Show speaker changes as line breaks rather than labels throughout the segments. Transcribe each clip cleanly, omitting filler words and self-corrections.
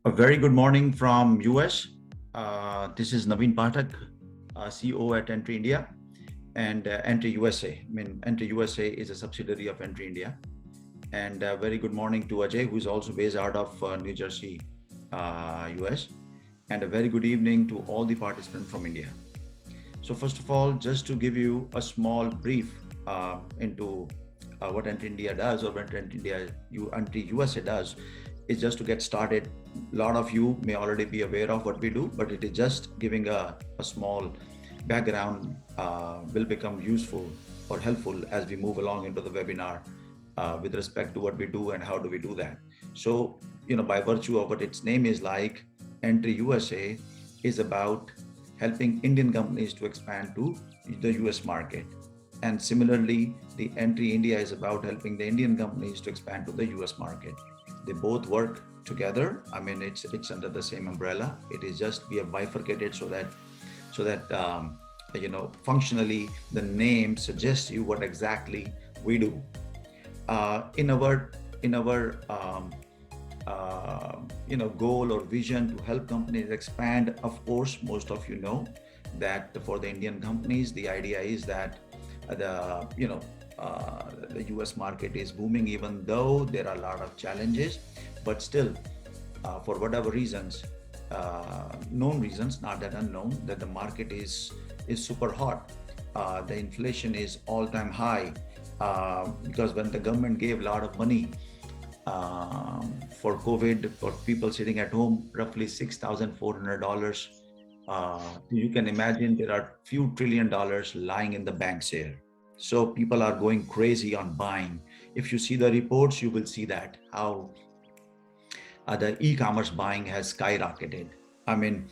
A very good morning from US. This is Naveen Pathak, CEO at Entry India and Entry USA. Entry USA is a subsidiary of Entry India. And very good morning to Ajay, who is also based out of New Jersey, US. And a very good evening to all the participants from India. So first of all, just to give you a small brief into what Entry India does or what Entry USA does, is just to get started. A lot of you may already be aware of what we do, but it is just giving a small background will become useful or helpful as we move along into the webinar with respect to what we do and how do we do that. So, by virtue of what its name is like, Entry USA is about helping Indian companies to expand to the US market. And similarly, the Entry India is about helping the Indian companies to expand to the US market. They both work together. It's under the same umbrella. It is just we have bifurcated so that functionally the name suggests you what exactly we do. In our goal or vision to help companies expand. Of course, most of you know that for the Indian companies, the idea is that the US market is booming, even though there are a lot of challenges, but still, for whatever reasons, known reasons, not that unknown, that the market is super hot. The inflation is all-time high because when the government gave a lot of money for COVID, for people sitting at home, roughly $6,400. You can imagine there are few trillion dollars lying in the banks here. So people are going crazy on buying. If you see the reports, you will see that how the e-commerce buying has skyrocketed. In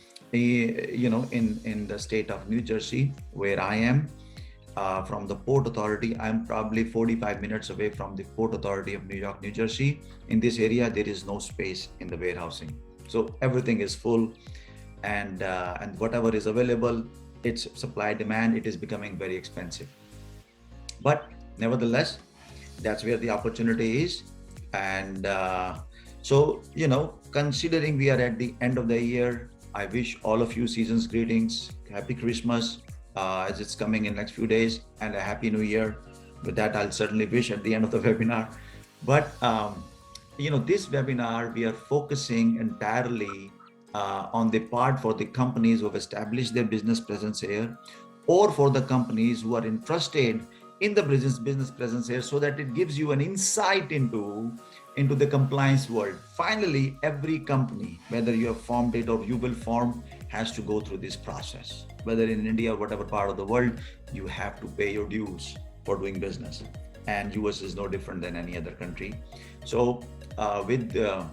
the state of New Jersey, where I am, from the Port Authority, I'm probably 45 minutes away from the Port Authority of New York, New Jersey. In this area, there is no space in the warehousing. So everything is full, and whatever is available, it's supply demand, it is becoming very expensive. But nevertheless, that's where the opportunity is. And considering we are at the end of the year, I wish all of you season's greetings, Happy Christmas, as it's coming in next few days, and a Happy New Year. With that, I'll certainly wish at the end of the webinar. But this webinar, we are focusing entirely on the part for the companies who have established their business presence here, or for the companies who are interested in the business presence here, so that it gives you an insight into the compliance world. Finally, every company, whether you have formed it or you will form, has to go through this process. Whether in India or whatever part of the world, you have to pay your dues for doing business. And US is no different than any other country. So the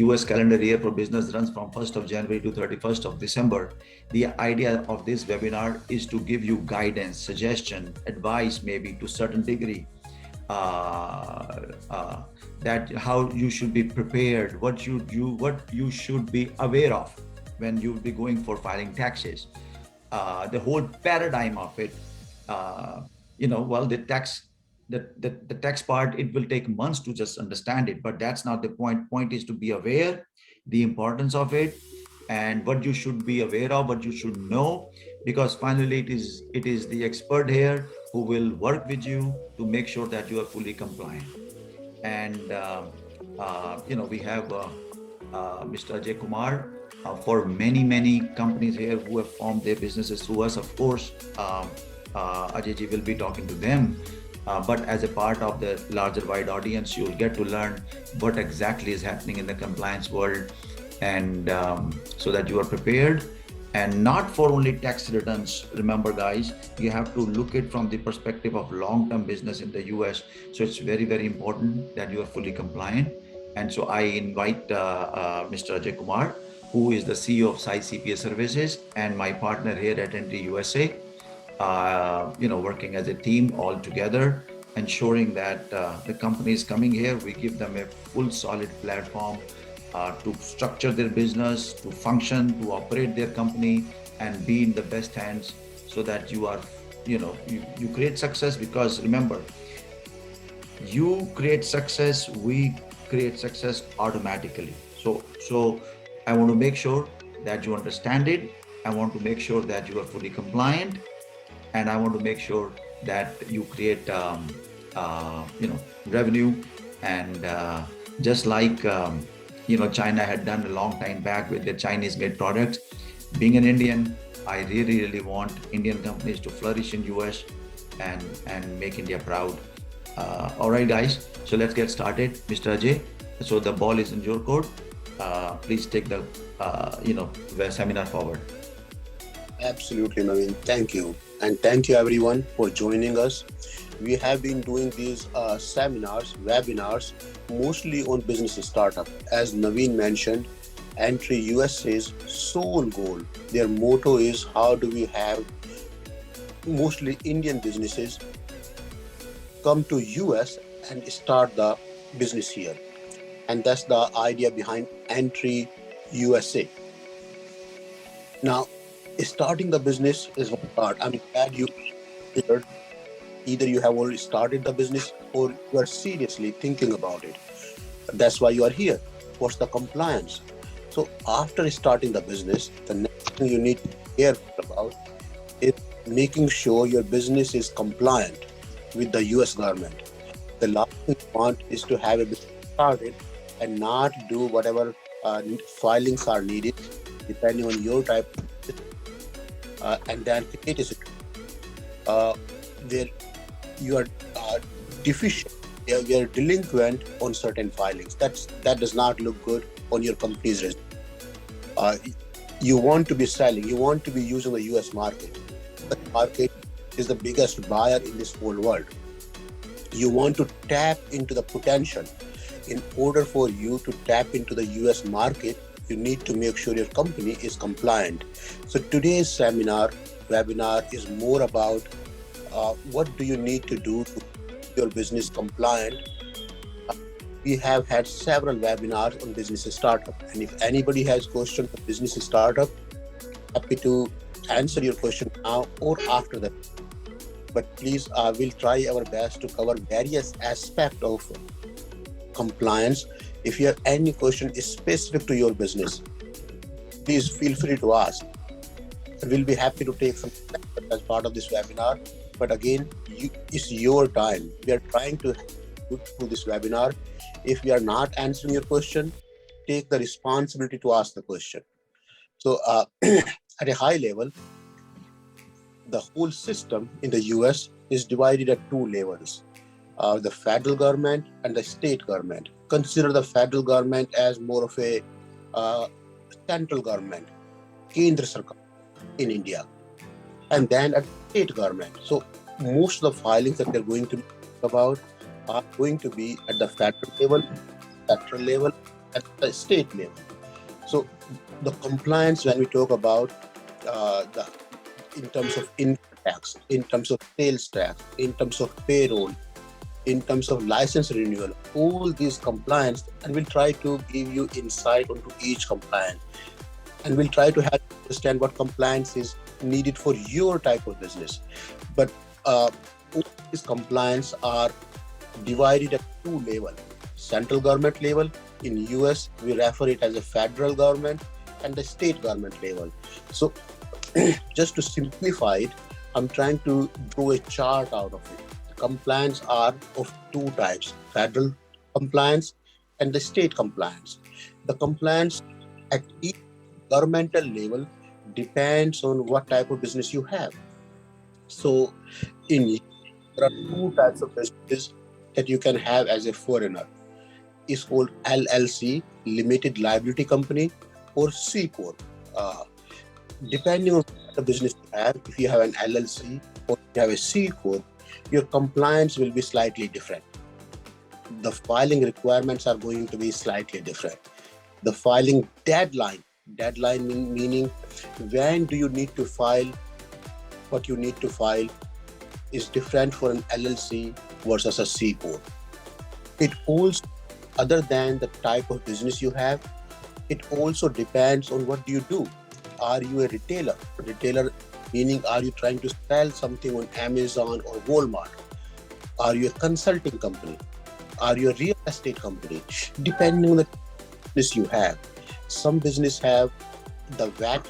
US calendar year for business runs from 1st of January to 31st of December. The idea of this webinar is to give you guidance, suggestion, advice, maybe to a certain degree, that how you should be prepared, what you should be aware of when you'll be going for filing taxes. The whole paradigm of it, the tax part, it will take months to just understand it, but that's not the point. Point is to be aware the importance of it and what you should be aware of, what you should know, because finally it is the expert here who will work with you to make sure that you are fully compliant. And we have Mr. Ajay Kumar, for many companies here who have formed their businesses through us. Of course, Ajay ji will be talking to them. But as a part of the larger wide audience, you'll get to learn what exactly is happening in the compliance world, and so that you are prepared. And not for only tax returns. Remember, guys, you have to look at from the perspective of long-term business in the US. So it's very, very important that you are fully compliant. And so I invite Mr. Ajay Kumar, who is the CEO of Sai CPA Services and my partner here at Entry USA. Working as a team all together, ensuring that the companies coming here, we give them a full solid platform to structure their business, to function, to operate their company, and be in the best hands, so that you are, you create success. Because remember, you create success, we create success automatically. So I want to make sure that you understand it. I want to make sure that you are fully compliant, and I want to make sure that you create revenue. And just like China had done a long time back with the Chinese made products. Being an Indian, I really want Indian companies to flourish in US and make India proud. All right, guys. So let's get started, Mr. Ajay. So the ball is in your court. Please take the seminar forward.
Absolutely, Naveen. Thank you. And thank you everyone for joining us. We have been doing these webinars, mostly on business startup. As Naveen mentioned, Entry USA's sole goal, their motto is how do we have mostly Indian businesses come to US and start the business here. And that's the idea behind Entry USA. Now, starting the business is one part. I'm glad you considered either you have already started the business or you are seriously thinking about it. That's why you are here. What's the compliance? So after starting the business, the next thing you need to care about is making sure your business is compliant with the US government. The last thing you want is to have a business started and not do whatever filings are needed depending on your type, and then create a situation where you are deficient, you are delinquent on certain filings. That does not look good on your company's resume. You want to be selling, you want to be using the US market. The market is the biggest buyer in this whole world. You want to tap into the potential. In order for you to tap into the US market, you need to make sure your company is compliant. So today's webinar is more about what do you need to do to keep your business compliant. We have had several webinars on business startup, and if anybody has questions for business startup, happy to answer your question now or after that. But please, we'll try our best to cover various aspects of compliance. If you have any question specific to your business, please feel free to ask. We'll be happy to take some as part of this webinar. But again, it's your time. We are trying to do this webinar. If we are not answering your question, take the responsibility to ask the question. So at a high level, the whole system in the US is divided at two levels. The federal government and the state government. Consider the federal government as more of a central government, Kendra Sarkar in India, and then at state government. So most of the filings that they're going to be about are going to be at the federal level, at the state level. So the compliance, when we talk about in terms of income tax, in terms of sales tax, in terms of payroll, in terms of license renewal, all these compliance, and we'll try to give you insight onto each compliance. And we'll try to help you understand what compliance is needed for your type of business. But all these compliance are divided at two levels. Central government level, in US, we refer it as a federal government, and the state government level. So just to simplify it, I'm trying to draw a chart out of it. Compliance are of two types, federal compliance and the state compliance. The compliance at each governmental level depends on what type of business you have. So there are two types of businesses that you can have as a foreigner. It's called LLC, Limited Liability Company, or C Corp. Depending on the business you have, if you have an LLC or you have a C Corp, your compliance will be slightly different. The filing requirements are going to be slightly different. The filing deadline meaning when do you need to file, what you need to file is different for an LLC versus a C Corp. It also, other than the type of business you have, it also depends on what do you do. Are you a retailer? Retailer meaning, are you trying to sell something on Amazon or Walmart? Are you a consulting company? Are you a real estate company? Depending on the business you have. Some business have the VAT,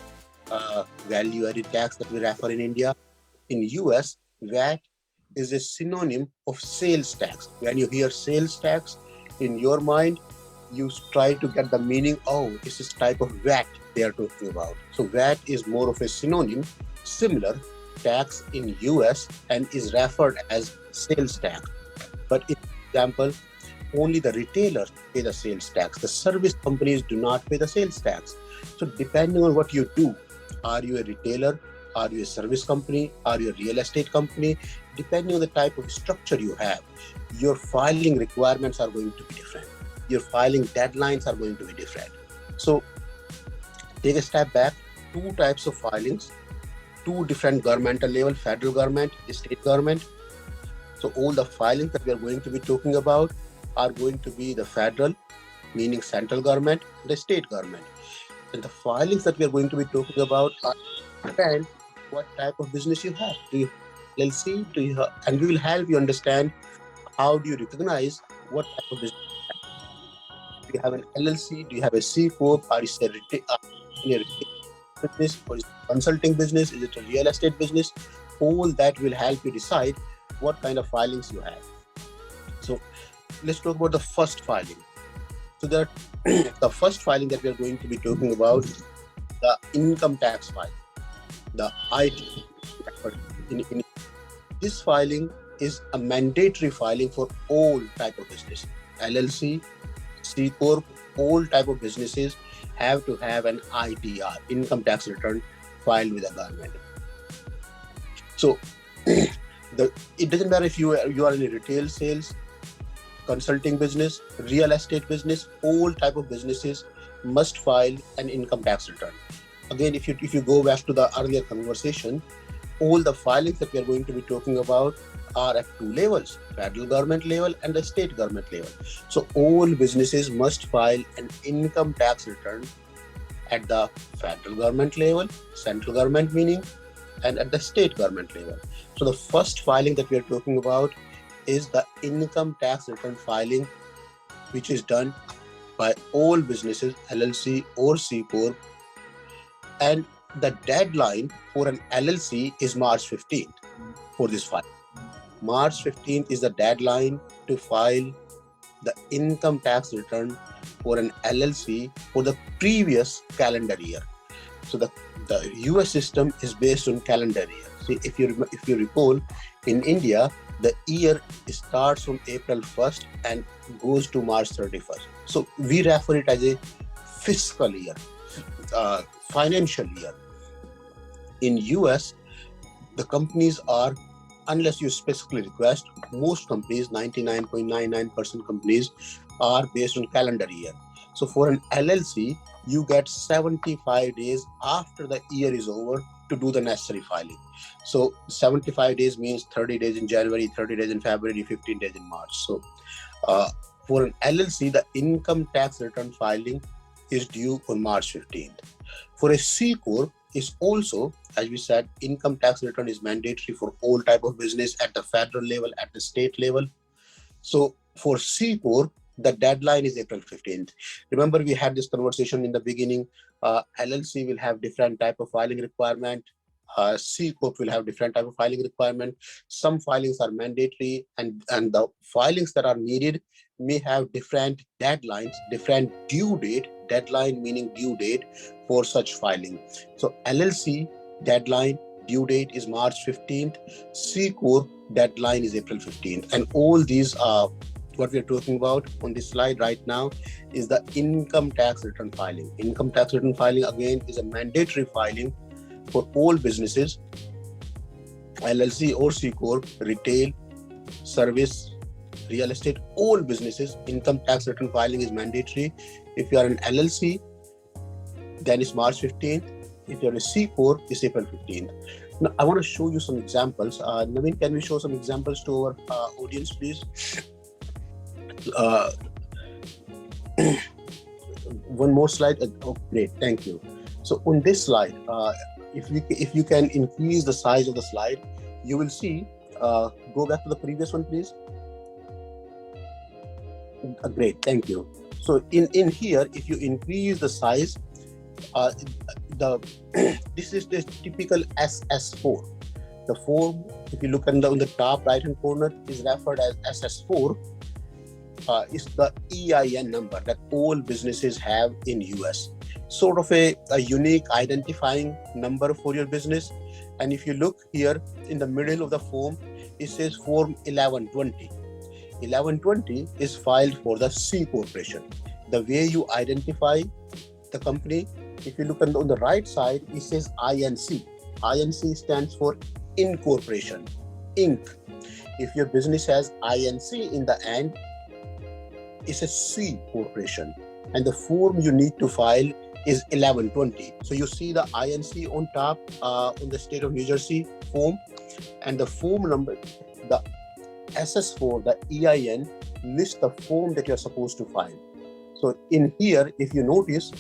value added tax that we refer in India. In US, VAT is a synonym of sales tax. When you hear sales tax, in your mind, you try to get the meaning, oh, it's this type of VAT they are talking about. So VAT is more of a synonym, similar tax in US and is referred as sales tax. But in example, only the retailers pay the sales tax. The service companies do not pay the sales tax. So depending on what you do, are you a retailer? Are you a service company? Are you a real estate company? Depending on the type of structure you have, your filing requirements are going to be different. Your filing deadlines are going to be different. So take a step back, two types of filings, two different governmental level, federal government, state government. So all the filings that we are going to be talking about are going to be the federal, meaning central government, the state government. And the filings that we are going to be talking about are depend what type of business you have. Do you have LLC? Do you have, and we will help you understand how do you recognize what type of business. Do you have an LLC? Do you have a C corp? Are you in a retail business or is it a consulting business? Is it a real estate business? All that will help you decide what kind of filings you have. So let's talk about the first filing. So there are the first filing that we are going to be talking about, the income tax filing, the IT. In this filing is a mandatory filing for all type of business. LLC, C Corp, all type of businesses have to have an ITR, income tax return, filed with the government. So it doesn't matter if you are in a retail sales, consulting business, real estate business, all type of businesses must file an income tax return. Again, if you go back to the earlier conversation, all the filings that we are going to be talking about are at two levels, federal government level and the state government level. So all businesses must file an income tax return at the federal government level, central government meaning, and at the state government level. So the first filing that we are talking about is the income tax return filing, which is done by all businesses, LLC or C Corp. And the deadline for an LLC is March 15th for this file. March 15th is the deadline to file the income tax return for an LLC for the previous calendar year. So the US system is based on calendar year. See, if you recall, in India, the year starts from April 1st and goes to March 31st. So we refer it as a fiscal year, financial year. In US, the companies are, unless you specifically request, most companies, 99.99% companies are based on calendar year. So for an LLC, you get 75 days after the year is over to do the necessary filing. So 75 days means 30 days in January, 30 days in February, 15 days in March. So for an LLC, the income tax return filing is due on March 15th. For a C Corp, is also, as we said, income tax return is mandatory for all type of business at the federal level, at the state level. So for C Corp, the deadline is April 15th. Remember, we had this conversation in the beginning. LLC will have different type of filing requirement. C Corp will have different type of filing requirement. Some filings are mandatory, and the filings that are needed may have different deadlines, different due date. Deadline meaning due date for such filing. So LLC deadline due date is March 15th. C Corp deadline is April 15th. And all these are what we are talking about on this slide right now is the income tax return filing. Income tax return filing again is a mandatory filing for all businesses, LLC or C Corp, retail, service, real estate, all businesses. Income tax return filing is mandatory. If you are an LLC, then it's March 15th. If you're a C Corp, it's April 15th. Now, I want to show you some examples. Naveen, can we show some examples to our audience, please? One more slide. Oh, great, thank you. So on this slide, if you can increase the size of the slide, you will see. Go back to the previous one, please. Great, thank you. So in here, if you increase the size, uh, the this is the typical SS4. The form, if you look on the top right hand corner, is referred as SS4. Is the EIN number that all businesses have in US. Sort of a unique identifying number for your business. And if you look here in the middle of the form, it says Form 1120. 1120 is filed for the C corporation. The way you identify the company, if you look on the right side, it says INC. INC stands for incorporation, Inc. If your business has INC in the end, it's a C corporation. And the form you need to file is 1120. So you see the INC on top on the state of New Jersey form, and the form number, the SS4, the EIN, lists the form that you're supposed to file. So in here, if you notice,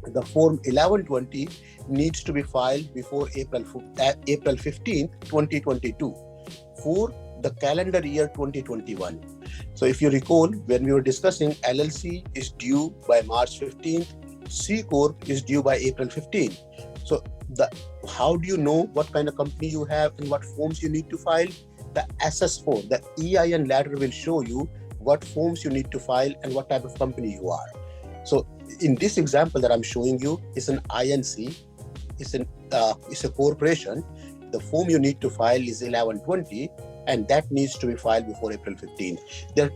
the form 1120 needs to be filed before April 15th, 2022 for the calendar year 2021. So if you recall, when we were discussing, LLC is due by March 15th, C Corp is due by April 15th. So how do you know what kind of company you have and what forms you need to file? The SS4, the EIN letter will show you what forms you need to file and what type of company you are. So in this example that I'm showing you, is an INC, it's a corporation. The form you need to file is 1120, and that needs to be filed before April 15th.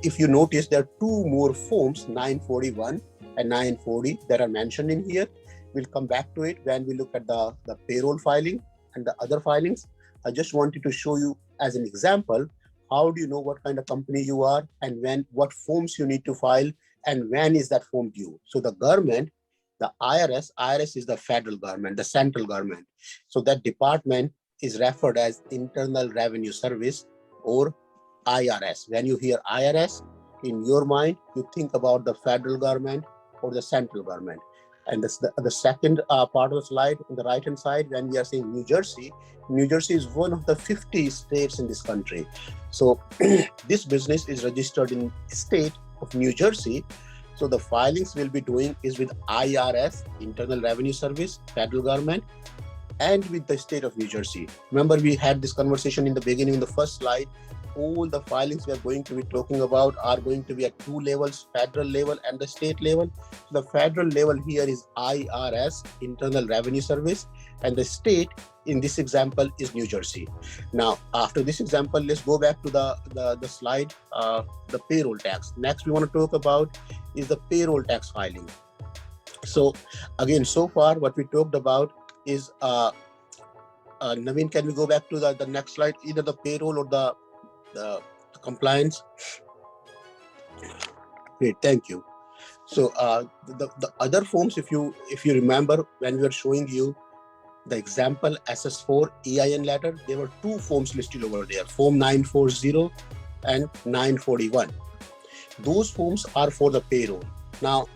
If you notice, there are two more forms, 941 and 940, that are mentioned in here. We'll come back to it when we look at the payroll filing and the other filings. I just wanted to show you as an example, how do you know what kind of company you are and what forms you need to file and when is that form due? So the government, the IRS is the federal government, the central government. So that department is referred as Internal Revenue Service, or IRS. When you hear IRS, in your mind, you think about the federal government or the central government. And the second part of the slide on the right hand side, when we are saying New Jersey is one of the 50 states in this country. So this business is registered in state of New Jersey. So the filings we'll be doing is with IRS, Internal Revenue Service, federal government, and with the state of New Jersey. Remember, we had this conversation in the beginning, in the first slide. All the filings we are going to be talking about are going to be at two levels, federal level and the state level. The federal level here is IRS, Internal Revenue Service, and the state in this example is New Jersey. Now, after this example, let's go back to the slide, the payroll tax. Next, we want to talk about is the payroll tax filing. So again, so far what we talked about is, Naveen, can we go back to the next slide, either the payroll or the compliance? Great, thank you. So the other forms, if you remember, when we were showing you the example SS4 EIN letter, there were two forms listed over there, Form 940 and 941. Those forms are for the payroll. Now,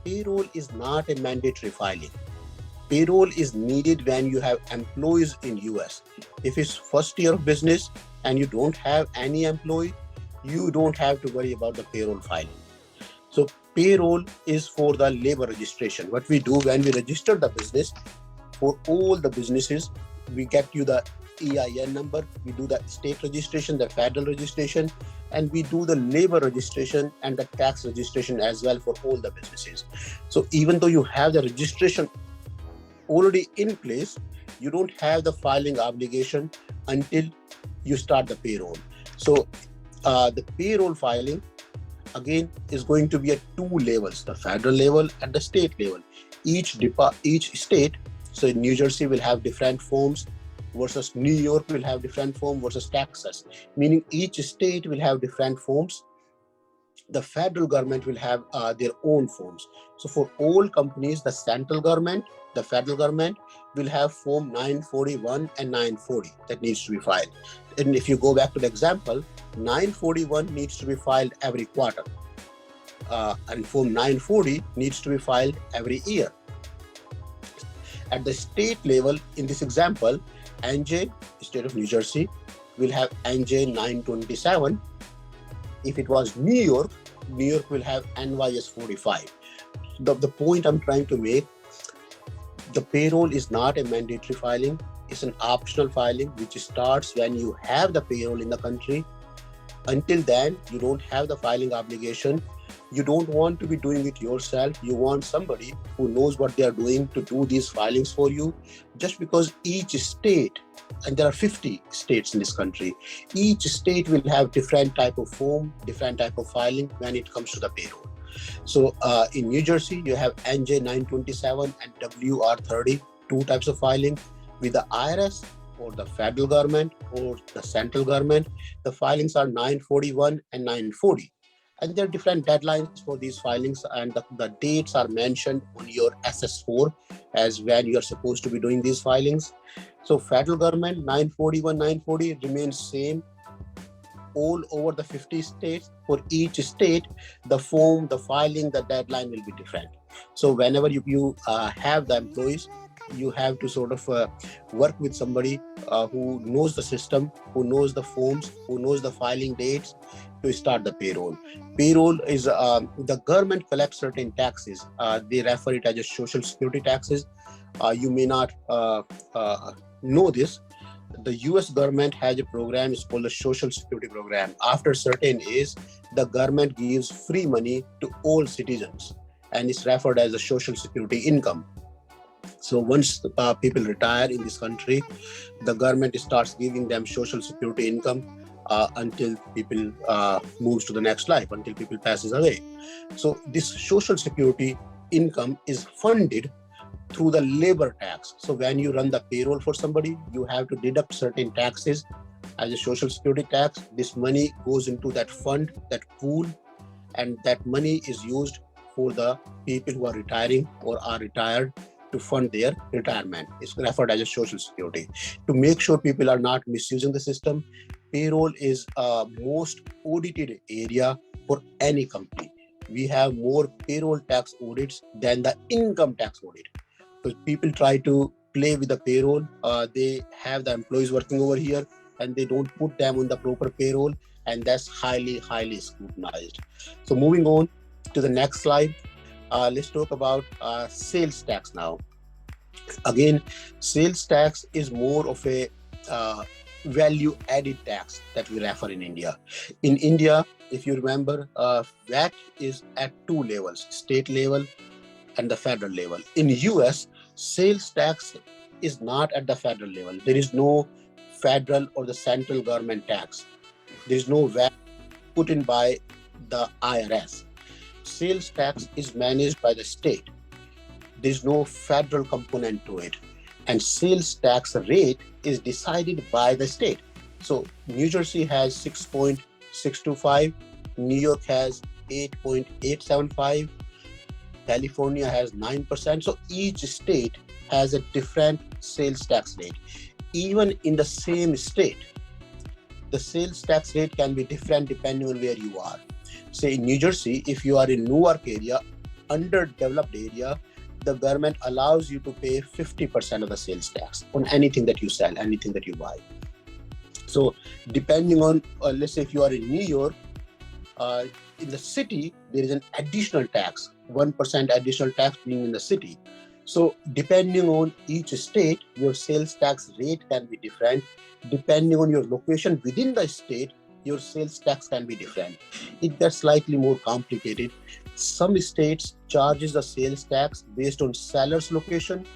payroll is not a mandatory filing. Payroll is needed when you have employees in US. If it's first year of business and you don't have any employee, you don't have to worry about the payroll filing. So payroll is for the labor registration. What we do when we register the business, for all the businesses, we get you the EIN number, we do the state registration, the federal registration, and we do the labor registration and the tax registration as well for all the businesses. So even though you have the registration already in place, you don't have the filing obligation until you start the payroll. So the payroll filing again is going to be at two levels, the federal level and the state level. Each state, so New Jersey will have different forms versus New York will have different form versus Texas, meaning each state will have different forms. The federal government will have their own forms. So for all companies, the central government, the federal government will have form 941 and 940 that needs to be filed. And if you go back to the example, 941 needs to be filed every quarter. And form 940 needs to be filed every year. At the state level, in this example, NJ, state of New Jersey, will have NJ 927. If it was New York, New York will have NYS 45. The point I'm trying to make, the payroll is not a mandatory filing, it's an optional filing which starts when you have the payroll in the country. Until then, you don't have the filing obligation. You don't want to be doing it yourself. You want somebody who knows what they are doing to do these filings for you. Just because each state, and there are 50 states in this country, each state will have different type of form, different type of filing when it comes to the payroll. So in New Jersey, you have NJ 927 and WR30, two types of filing. With the IRS or the federal government or the central government, the filings are 941 and 940. And there are different deadlines for these filings, and the dates are mentioned on your SS4 as when you are supposed to be doing these filings. So federal government 941, 940 remains same all over the 50 states. For each state, the form, the filing, the deadline will be different. So whenever you have the employees, you have to sort of work with somebody who knows the system, who knows the forms, who knows the filing dates to start the payroll. Payroll is the government collects certain taxes. They refer it as a social security taxes. You may not know this. The US government has a program, it's called the Social Security Program. After certain age, the government gives free money to all citizens, and it's referred as a social security income. So once people retire in this country, the government starts giving them social security income until people moves to the next life, until people passes away. So this social security income is funded through the labor tax. So when you run the payroll for somebody, you have to deduct certain taxes as a social security tax. This money goes into that fund, that pool, and that money is used for the people who are retiring or are retired to fund their retirement. It's referred as a social security. To make sure people are not misusing the system, payroll is a most audited area for any company. We have more payroll tax audits than the income tax audit. Because people try to play with the payroll. They have the employees working over here and they don't put them on the proper payroll, and that's highly, highly scrutinized. So moving on to the next slide, let's talk about sales tax now. Again, sales tax is more of a value added tax that we refer in India. In India, if you remember, VAT is at two levels, state level and the federal level. In US, sales tax is not at the federal level. There is no federal or the central government tax. There is no VAT put in by the IRS. Sales tax is managed by the state. There is no federal component to it. And sales tax rate is decided by the state. So New Jersey has 6.625, New York has 8.875, California has 9%. So each state has a different sales tax rate. Even in the same state, the sales tax rate can be different depending on where you are. Say in New Jersey, if you are in Newark area, underdeveloped area, the government allows you to pay 50% of the sales tax on anything that you sell, anything that you buy. So depending on, let's say if you are in New York, in the city, there is an additional tax, 1% additional tax being in the city. So depending on each state, your sales tax rate can be different. Depending on your location within the state, your sales tax can be different. It gets slightly more complicated. Some states charges the sales tax based on seller's location,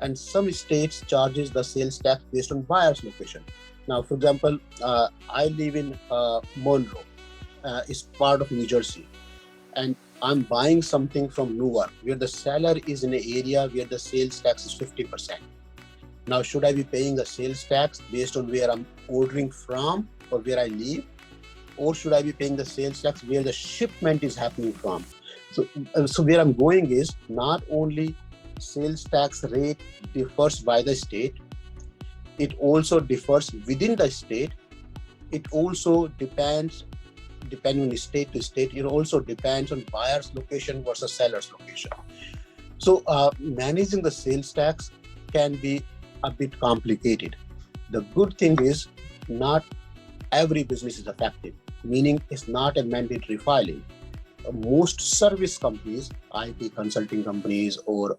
and some states charges the sales tax based on buyer's location. Now, for example, I live in Monroe. Is part of New Jersey, and I'm buying something from Newark, where the seller is in an area where the sales tax is 50%. Now, should I be paying a sales tax based on where I'm ordering from or where I live? Or should I be paying the sales tax where the shipment is happening from? So where I'm going is not only sales tax rate differs by the state, it also differs within the state. It also depends, depending on state to state, it also depends on buyer's location versus seller's location. So managing the sales tax can be a bit complicated. The good thing is not every business is affected, meaning it's not a mandatory filing. most service companies, IT consulting companies, or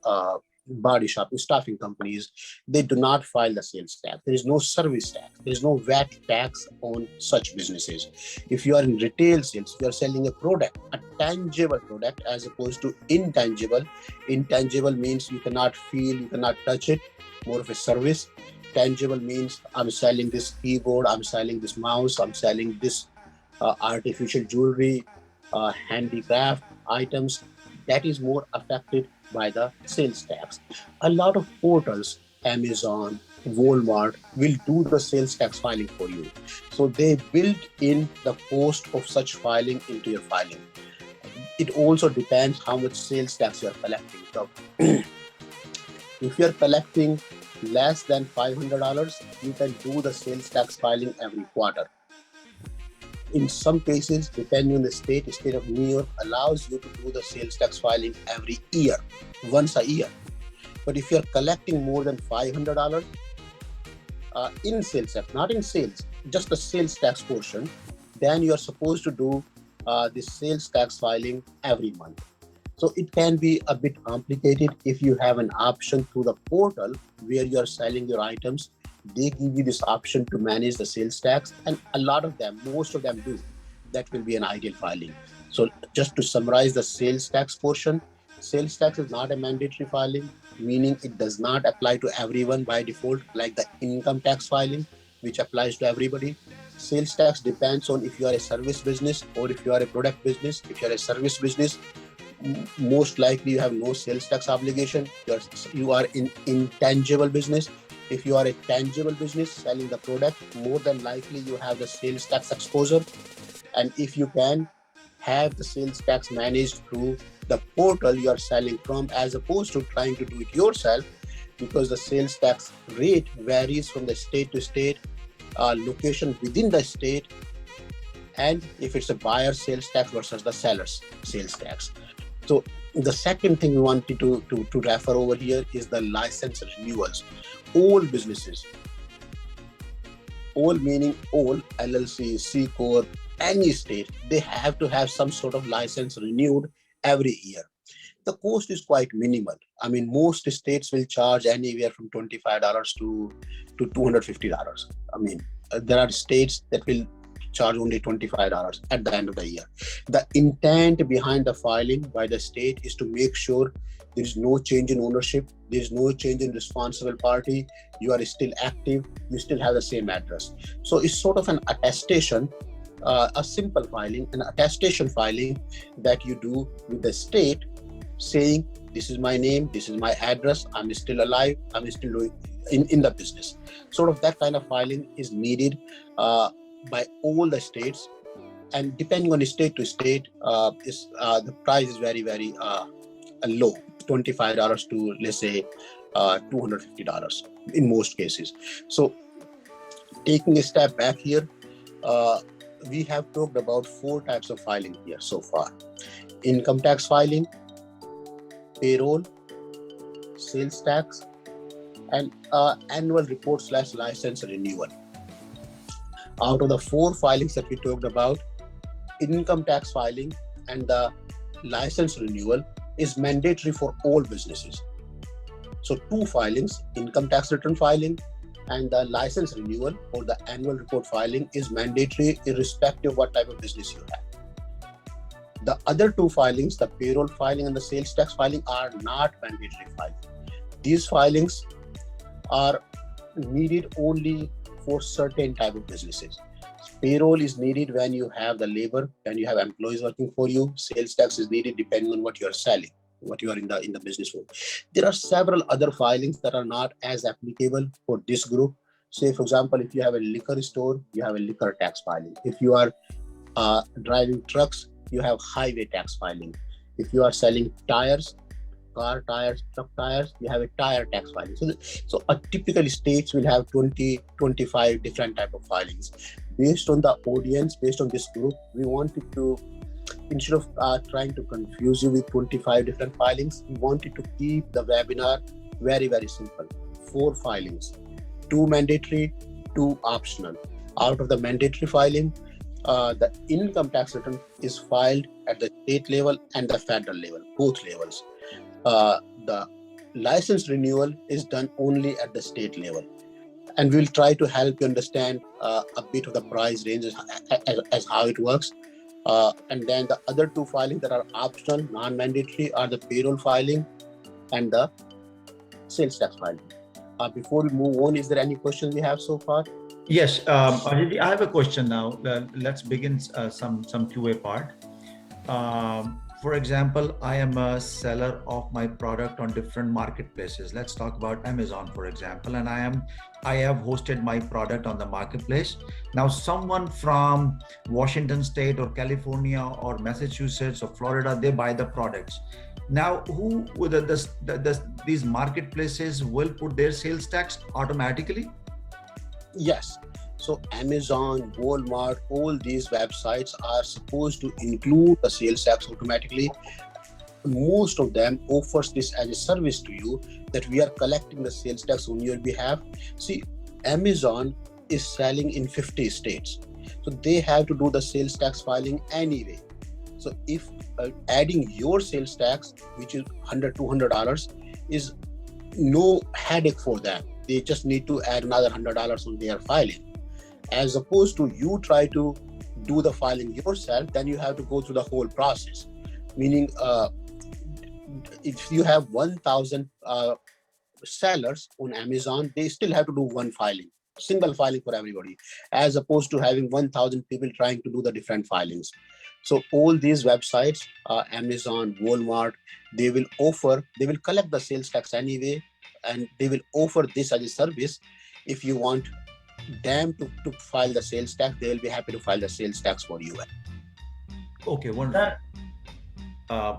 body shopping, staffing companies, they do not file the sales tax. There is no service tax. There is no VAT tax on such businesses. If you are in retail sales, you are selling a product, a tangible product, as opposed to intangible. Intangible means you cannot feel, you cannot touch it, more of a service. Tangible means I'm selling this keyboard, I'm selling this mouse, I'm selling this artificial jewelry, handicraft items. That is more affected by the sales tax. A lot of portals, Amazon, Walmart, will do the sales tax filing for you. So they build in the cost of such filing into your filing. It also depends how much sales tax you are collecting. So if you are collecting less than $500, you can do the sales tax filing every quarter. In some cases, depending on the state of New York allows you to do the sales tax filing every year, once a year. But if you're collecting more than $500 in sales tax, not in sales, just the sales tax portion, then you're supposed to do the sales tax filing every month. So it can be a bit complicated. If you have an option through the portal where you're selling your items, they give you this option to manage the sales tax, and a lot of them, most of them do. That will be an ideal filing. So just to summarize the sales tax portion, sales tax is not a mandatory filing, meaning it does not apply to everyone by default, like the income tax filing, which applies to everybody. Sales tax depends on if you are a service business or if you are a product business. If you are a service business, most likely you have no sales tax obligation. You are in intangible business. If you are a tangible business selling the product, more than likely you have the sales tax exposure. And if you can have the sales tax managed through the portal you are selling from, as opposed to trying to do it yourself, because the sales tax rate varies from the state to state, location within the state, and if it's a buyer sales tax versus the seller's sales tax. So the second thing we wanted to refer over here is the license renewals. All businesses, all meaning all LLC, C Corp, any state, they have to have some sort of license renewed every year. The cost is quite minimal. I mean, most states will charge anywhere from $25 to $250. I mean, there are states that will charge only $25 at the end of the year. The intent behind the filing by the state is to make sure there is no change in ownership, there is no change in responsible party, you are still active, you still have the same address. So it's sort of an attestation, a simple filing, an attestation filing that you do with the state, saying this is my name, this is my address, I'm still alive, I'm still in the business. Sort of that kind of filing is needed by all the states, and depending on state to state, the price is very low, $25 to, let's say, $250 in most cases. So taking a step back here, we have talked about 4 types of filing here so far: income tax filing, payroll, sales tax, and annual report / license renewal. Out of the 4 filings that we talked about, income tax filing and the license renewal is mandatory for all businesses. So 2 filings, income tax return filing and the license renewal or the annual report filing, is mandatory irrespective of what type of business you have. The other 2 filings, the payroll filing and the sales tax filing, are not mandatory filings. These filings are needed only for certain type of businesses. Payroll is needed when you have the labor, when you have employees working for you. Sales tax is needed depending on what you are selling, what you are in the business for. There are several other filings that are not as applicable for this group. Say, for example, if you have a liquor store, you have a liquor tax filing. If you are driving trucks, you have highway tax filing. If you are selling tires, car tires, truck tires, you have a tire tax filing. So a typical states will have 20-25 different type of filings. Based on the audience, based on this group, we wanted to, instead of trying to confuse you with 25 different filings, we wanted to keep the webinar very simple. 4 filings, 2 mandatory, 2 optional. Out of the mandatory filing, the income tax return is filed at the state level and the federal level, both levels. The license renewal is done only at the state level. And we'll try to help you understand a bit of the price ranges as how it works. And then the other two filings that are optional, non-mandatory, are the payroll filing and the sales tax filing. Before we move on, is there any questions we have so far?
Yes, Ajay, I have a question now. Let's begin some QA part. For example, I am a seller of my product on different marketplaces. Let's talk about Amazon, for example, and I have hosted my product on the marketplace. Now, someone from Washington State or California or Massachusetts or Florida, they buy the products. Now, who these marketplaces will put their sales tax automatically?
Yes. So Amazon, Walmart, all these websites are supposed to include the sales tax automatically. Most of them offers this as a service to you, that we are collecting the sales tax on your behalf. See, Amazon is selling in 50 states. So they have to do the sales tax filing anyway. So if adding your sales tax, which is $100, $200, is no headache for them. They just need to add another $100 on their filing. As opposed to you try to do the filing yourself, then you have to go through the whole process. Meaning, if you have 1,000 sellers on Amazon, they still have to do one filing, single filing for everybody, as opposed to having 1,000 people trying to do the different filings. So all these websites, Amazon, Walmart, they will collect the sales tax anyway, and they will offer this as a service. If you want them to file the sales tax, they will be happy to file the sales tax for you.
Okay, wonderful.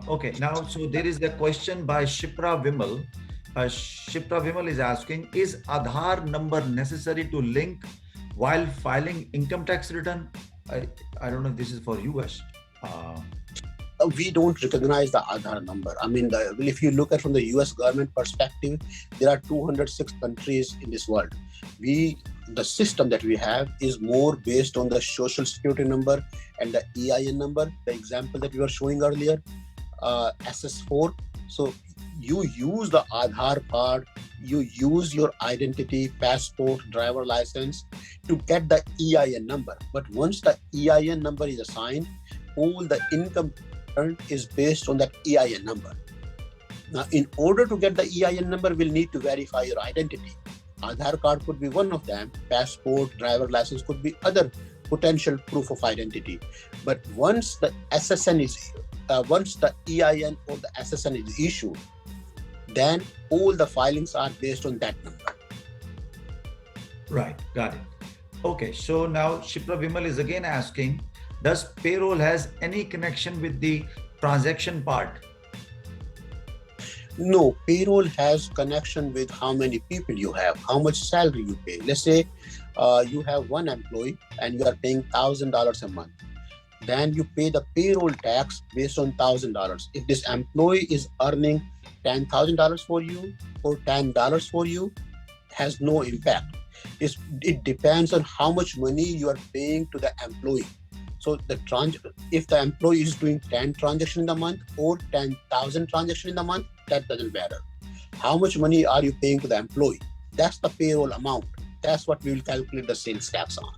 Okay, now, so there is a question by Shipra Vimal. Shipra Vimal is asking, is Aadhaar number necessary to link while filing income tax return? I don't know if this is for US.
We don't recognize the Aadhaar number. I mean, if you look at from the US government perspective, there are 206 countries in this world. The system that we have is more based on the social security number and the EIN number, the example that we were showing earlier, SS4. So you use the Aadhaar card, you use your identity, passport, driver license to get the EIN number. But once the EIN number is assigned, all the income earned is based on that EIN number. Now, in order to get the EIN number, we'll need to verify your identity. Aadhaar card could be one of them. Passport, driver license could be other potential proof of identity. But once the SSN once the EIN or the SSN is issued, then all the filings are based on that number.
Right, got it. Okay, so now Shipra Vimal is again asking, does payroll has any connection with the transaction part?
No, payroll has connection with how many people you have, how much salary you pay. Let's say you have one employee and you are paying $1,000 a month. Then you pay the payroll tax based on $1,000. If this employee is earning $10,000 for you or $10 for you, has no impact. It depends on how much money you are paying to the employee. So if the employee is doing 10 transactions in the month or 10,000 transactions in the month, that doesn't matter. How much money are you paying to the employee? That's the payroll amount. That's what we will calculate the sales tax on.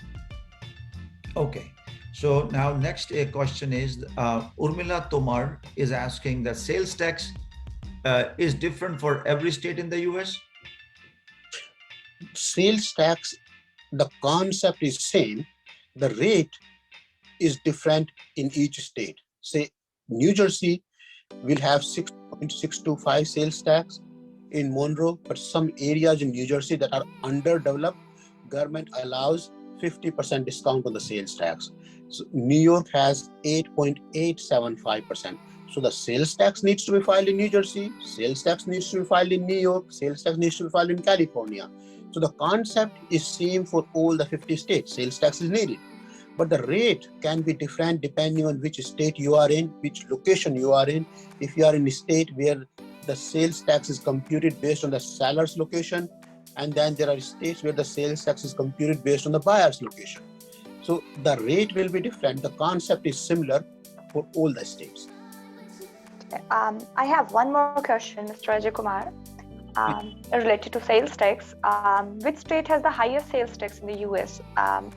Okay. So now next question is, Urmila Tomar is asking that sales tax is different for every state in the US?
Sales tax, the concept is same. The rate is different in each state. Say New Jersey will have 6.625 sales tax in Monroe, but some areas in New Jersey that are underdeveloped, government allows 50% discount on the sales tax. So New York has 8.875%. So the sales tax needs to be filed in New Jersey, sales tax needs to be filed in New York, sales tax needs to be filed in California. So the concept is same for all the 50 states. Sales tax is needed, but the rate can be different depending on which state you are in, which location you are in. If you are in a state where the sales tax is computed based on the seller's location, and then there are states where the sales tax is computed based on the buyer's location. So the rate will be different. The concept is similar for all the states.
I have one more question, Mr. Ajay Kumar, related to sales tax. Which state has the highest sales tax in the US,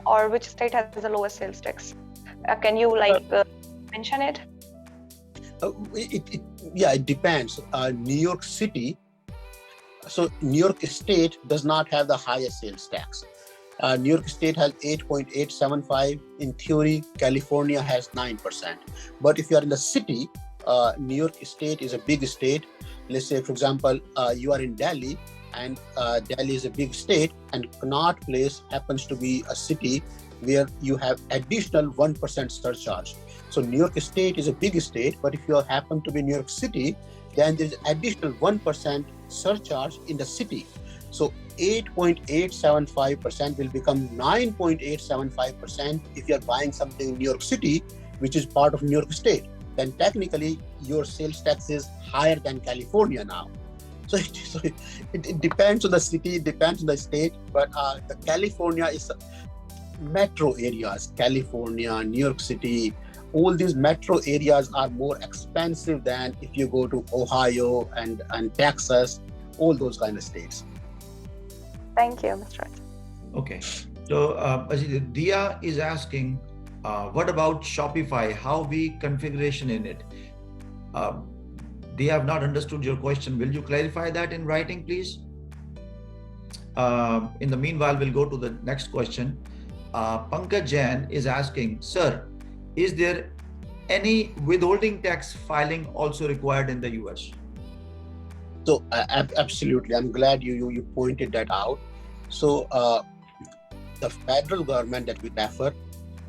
or which state has the lowest sales tax? Can you mention it?
It depends. New York City, so New York State does not have the highest sales tax. New York State has 8.875. In theory, California has 9%. But if you are in the city, New York State is a big state. Let's say, for example, you are in Delhi, and Delhi is a big state, and Connaught Place happens to be a city where you have additional 1% surcharge. So New York State is a big state, but if you happen to be New York City, then there's additional 1% surcharge in the city. So 8.875% will become 9.875% if you're buying something in New York City, which is part of New York State. Then technically your sales tax is higher than California now. So it depends on the city, it depends on the state, but the California is metro areas, California, New York City, all these metro areas are more expensive than if you go to Ohio and Texas, all those kind of states.
Thank you, Mr. Ajay.
Okay. So Ajay, Dia is asking, what about Shopify? How we configuration in it? They have not understood your question. Will you clarify that in writing, please? In the meanwhile, we'll go to the next question. Pankaj Jain is asking, sir, is there any withholding tax filing also required in the US?
So absolutely, I'm glad you pointed that out. So the federal government that we refer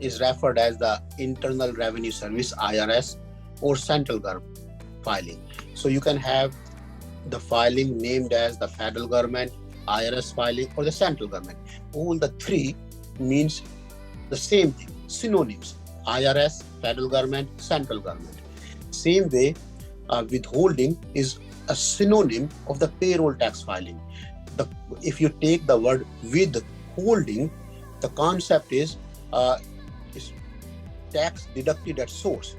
is referred as the Internal Revenue Service, IRS, or central government filing. So you can have the filing named as the federal government, IRS filing, or the central government. All the three means the same thing, synonyms: IRS, federal government, central government. Same way, withholding is a synonym of the payroll tax filing. If you take the word withholding, the concept is tax deducted at source.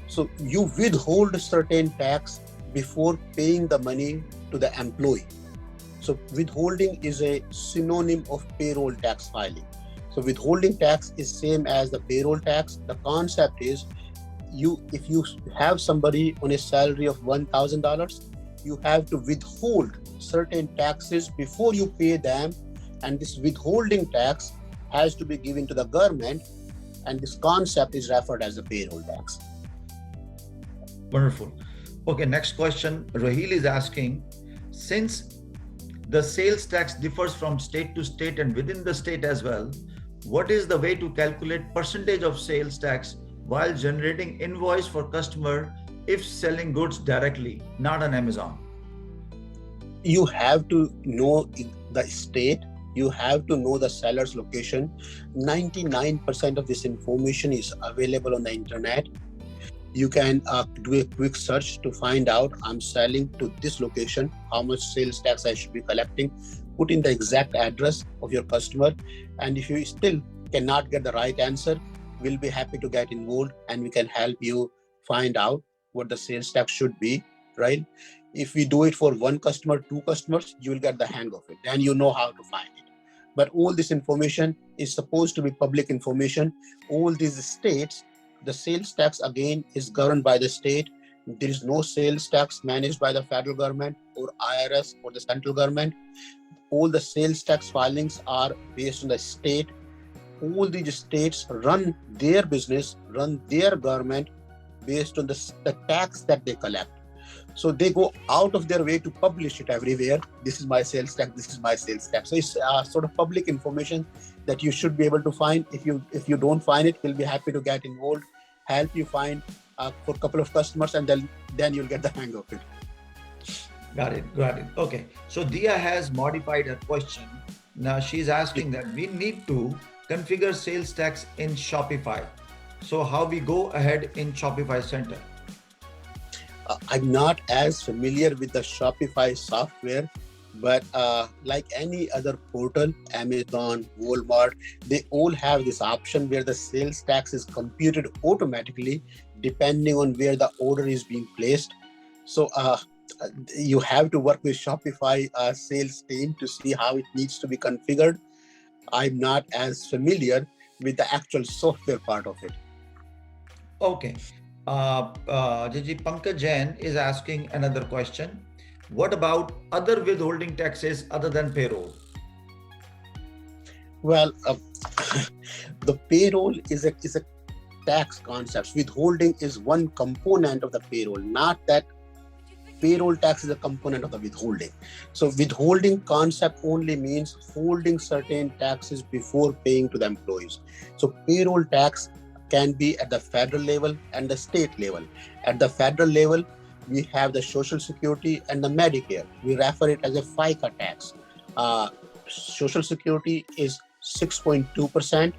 So you withhold certain tax before paying the money to the employee. So withholding is a synonym of payroll tax filing. So withholding tax is same as the payroll tax. The concept is if you have somebody on a salary of $1,000, you have to withhold certain taxes before you pay them, and this withholding tax has to be given to the government, and this concept is referred as the payroll tax.
Wonderful. Okay, next question. Rahil is asking, since the sales tax differs from state to state and within the state as well, what is the way to calculate percentage of sales tax while generating invoice for customer if selling goods directly, not on Amazon?
You have to know the state, you have to know the seller's location. 99% of this information is available on the internet. You can do a quick search to find out, I'm selling to this location, how much sales tax I should be collecting. Put in the exact address of your customer, and if you still cannot get the right answer, we'll be happy to get involved and we can help you find out what the sales tax should be, right? If we do it for one customer, two customers, you will get the hang of it. Then you know how to find it. But all this information is supposed to be public information. All these states, the sales tax again is governed by the state. There is no sales tax managed by the federal government or IRS or the central government. All the sales tax filings are based on the state. All these states run their business, run their government based on the tax that they collect. So they go out of their way to publish it everywhere. This is my sales tax, this is my sales tax. So it's sort of public information that you should be able to find. If you don't find it, we'll be happy to get involved, help you find for a couple of customers, and then you'll get the hang of it.
Got it. Okay. So Dia has modified her question. Now she's asking that we need to configure sales tax in Shopify. So how we go ahead in Shopify Center?
I'm not as familiar with the Shopify software, But like any other portal, Amazon, Walmart, they all have this option where the sales tax is computed automatically depending on where the order is being placed. So you have to work with Shopify sales team to see how it needs to be configured. I'm not as familiar with the actual software part of it.
Okay. Jiji, Pankaj Jain is asking another question. What about other withholding taxes other than payroll?
Well, the payroll is a tax concept. Withholding is one component of the payroll, not that payroll tax is a component of the withholding. So withholding concept only means holding certain taxes before paying to the employees. So payroll tax can be at the federal level and the state level. At the federal level, we have the Social Security and the Medicare. We refer it as a FICA tax. Uh, Social Security is 6.2%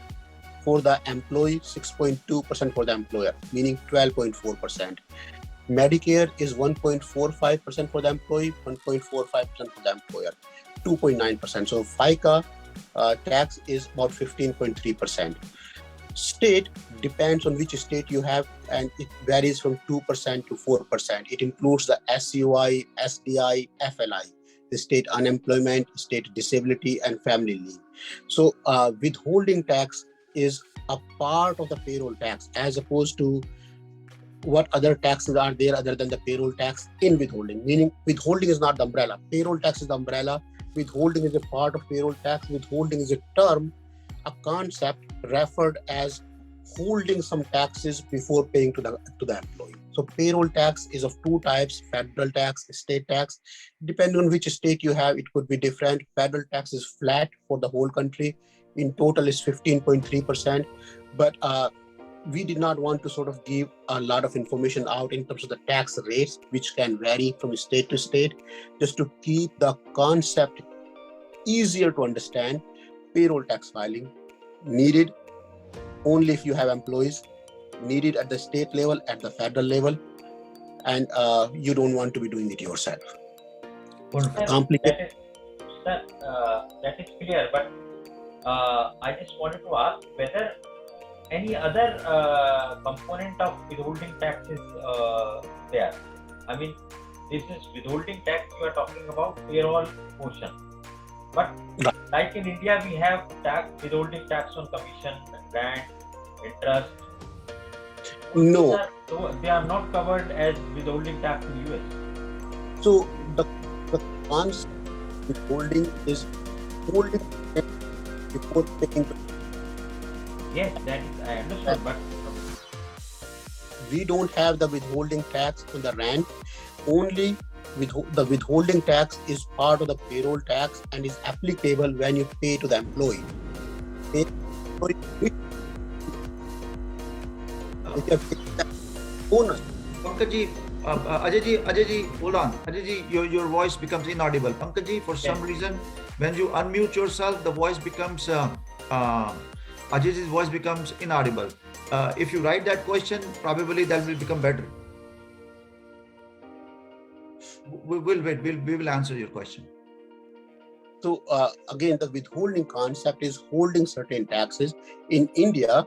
for the employee, 6.2% for the employer, meaning 12.4%. Medicare is 1.45% for the employee, 1.45% for the employer, 2.9%. So FICA tax is about 15.3%. State depends on which state you have, and it varies from 2% to 4%. It includes the SUI, SDI, FLI, the state unemployment, state disability, and family leave. So withholding tax is a part of the payroll tax as opposed to what other taxes are there other than the payroll tax in withholding, meaning withholding is not the umbrella. Payroll tax is the umbrella. Withholding is a part of payroll tax. Withholding is a term, a concept referred as holding some taxes before paying to the employee. So payroll tax is of two types: federal tax, state tax. Depending on which state you have, it could be different. Federal tax is flat for the whole country. In total is 15.3%. But we did not want to sort of give a lot of information out in terms of the tax rates, which can vary from state to state, just to keep the concept easier to understand. Payroll tax filing needed only if you have employees, needed at the state level, at the federal level, and you don't want to be doing it yourself.
Wonderful.
Complicated.
That is clear, but I just wanted to ask whether any other component of withholding tax is there. I mean, this is withholding tax you are talking about, payroll portion. But like in India, we have withholding tax on commission, grant, interest.
No.
They are not covered as withholding tax in US.
So the concept withholding is holding before paying.
Yes, that is, I understood, but
we don't have the withholding tax on the rent. Only the withholding tax is part of the payroll tax and is applicable when you pay to the employee. Bonus.
Pankaj, Ajay, hold on. Ajay, your voice becomes inaudible. Pankaj, for some reason, when you unmute yourself, the voice becomes Ajay's voice becomes inaudible. If you write that question, probably that will become better. We will wait. We will answer your question.
So again, the withholding concept is holding certain taxes. In India,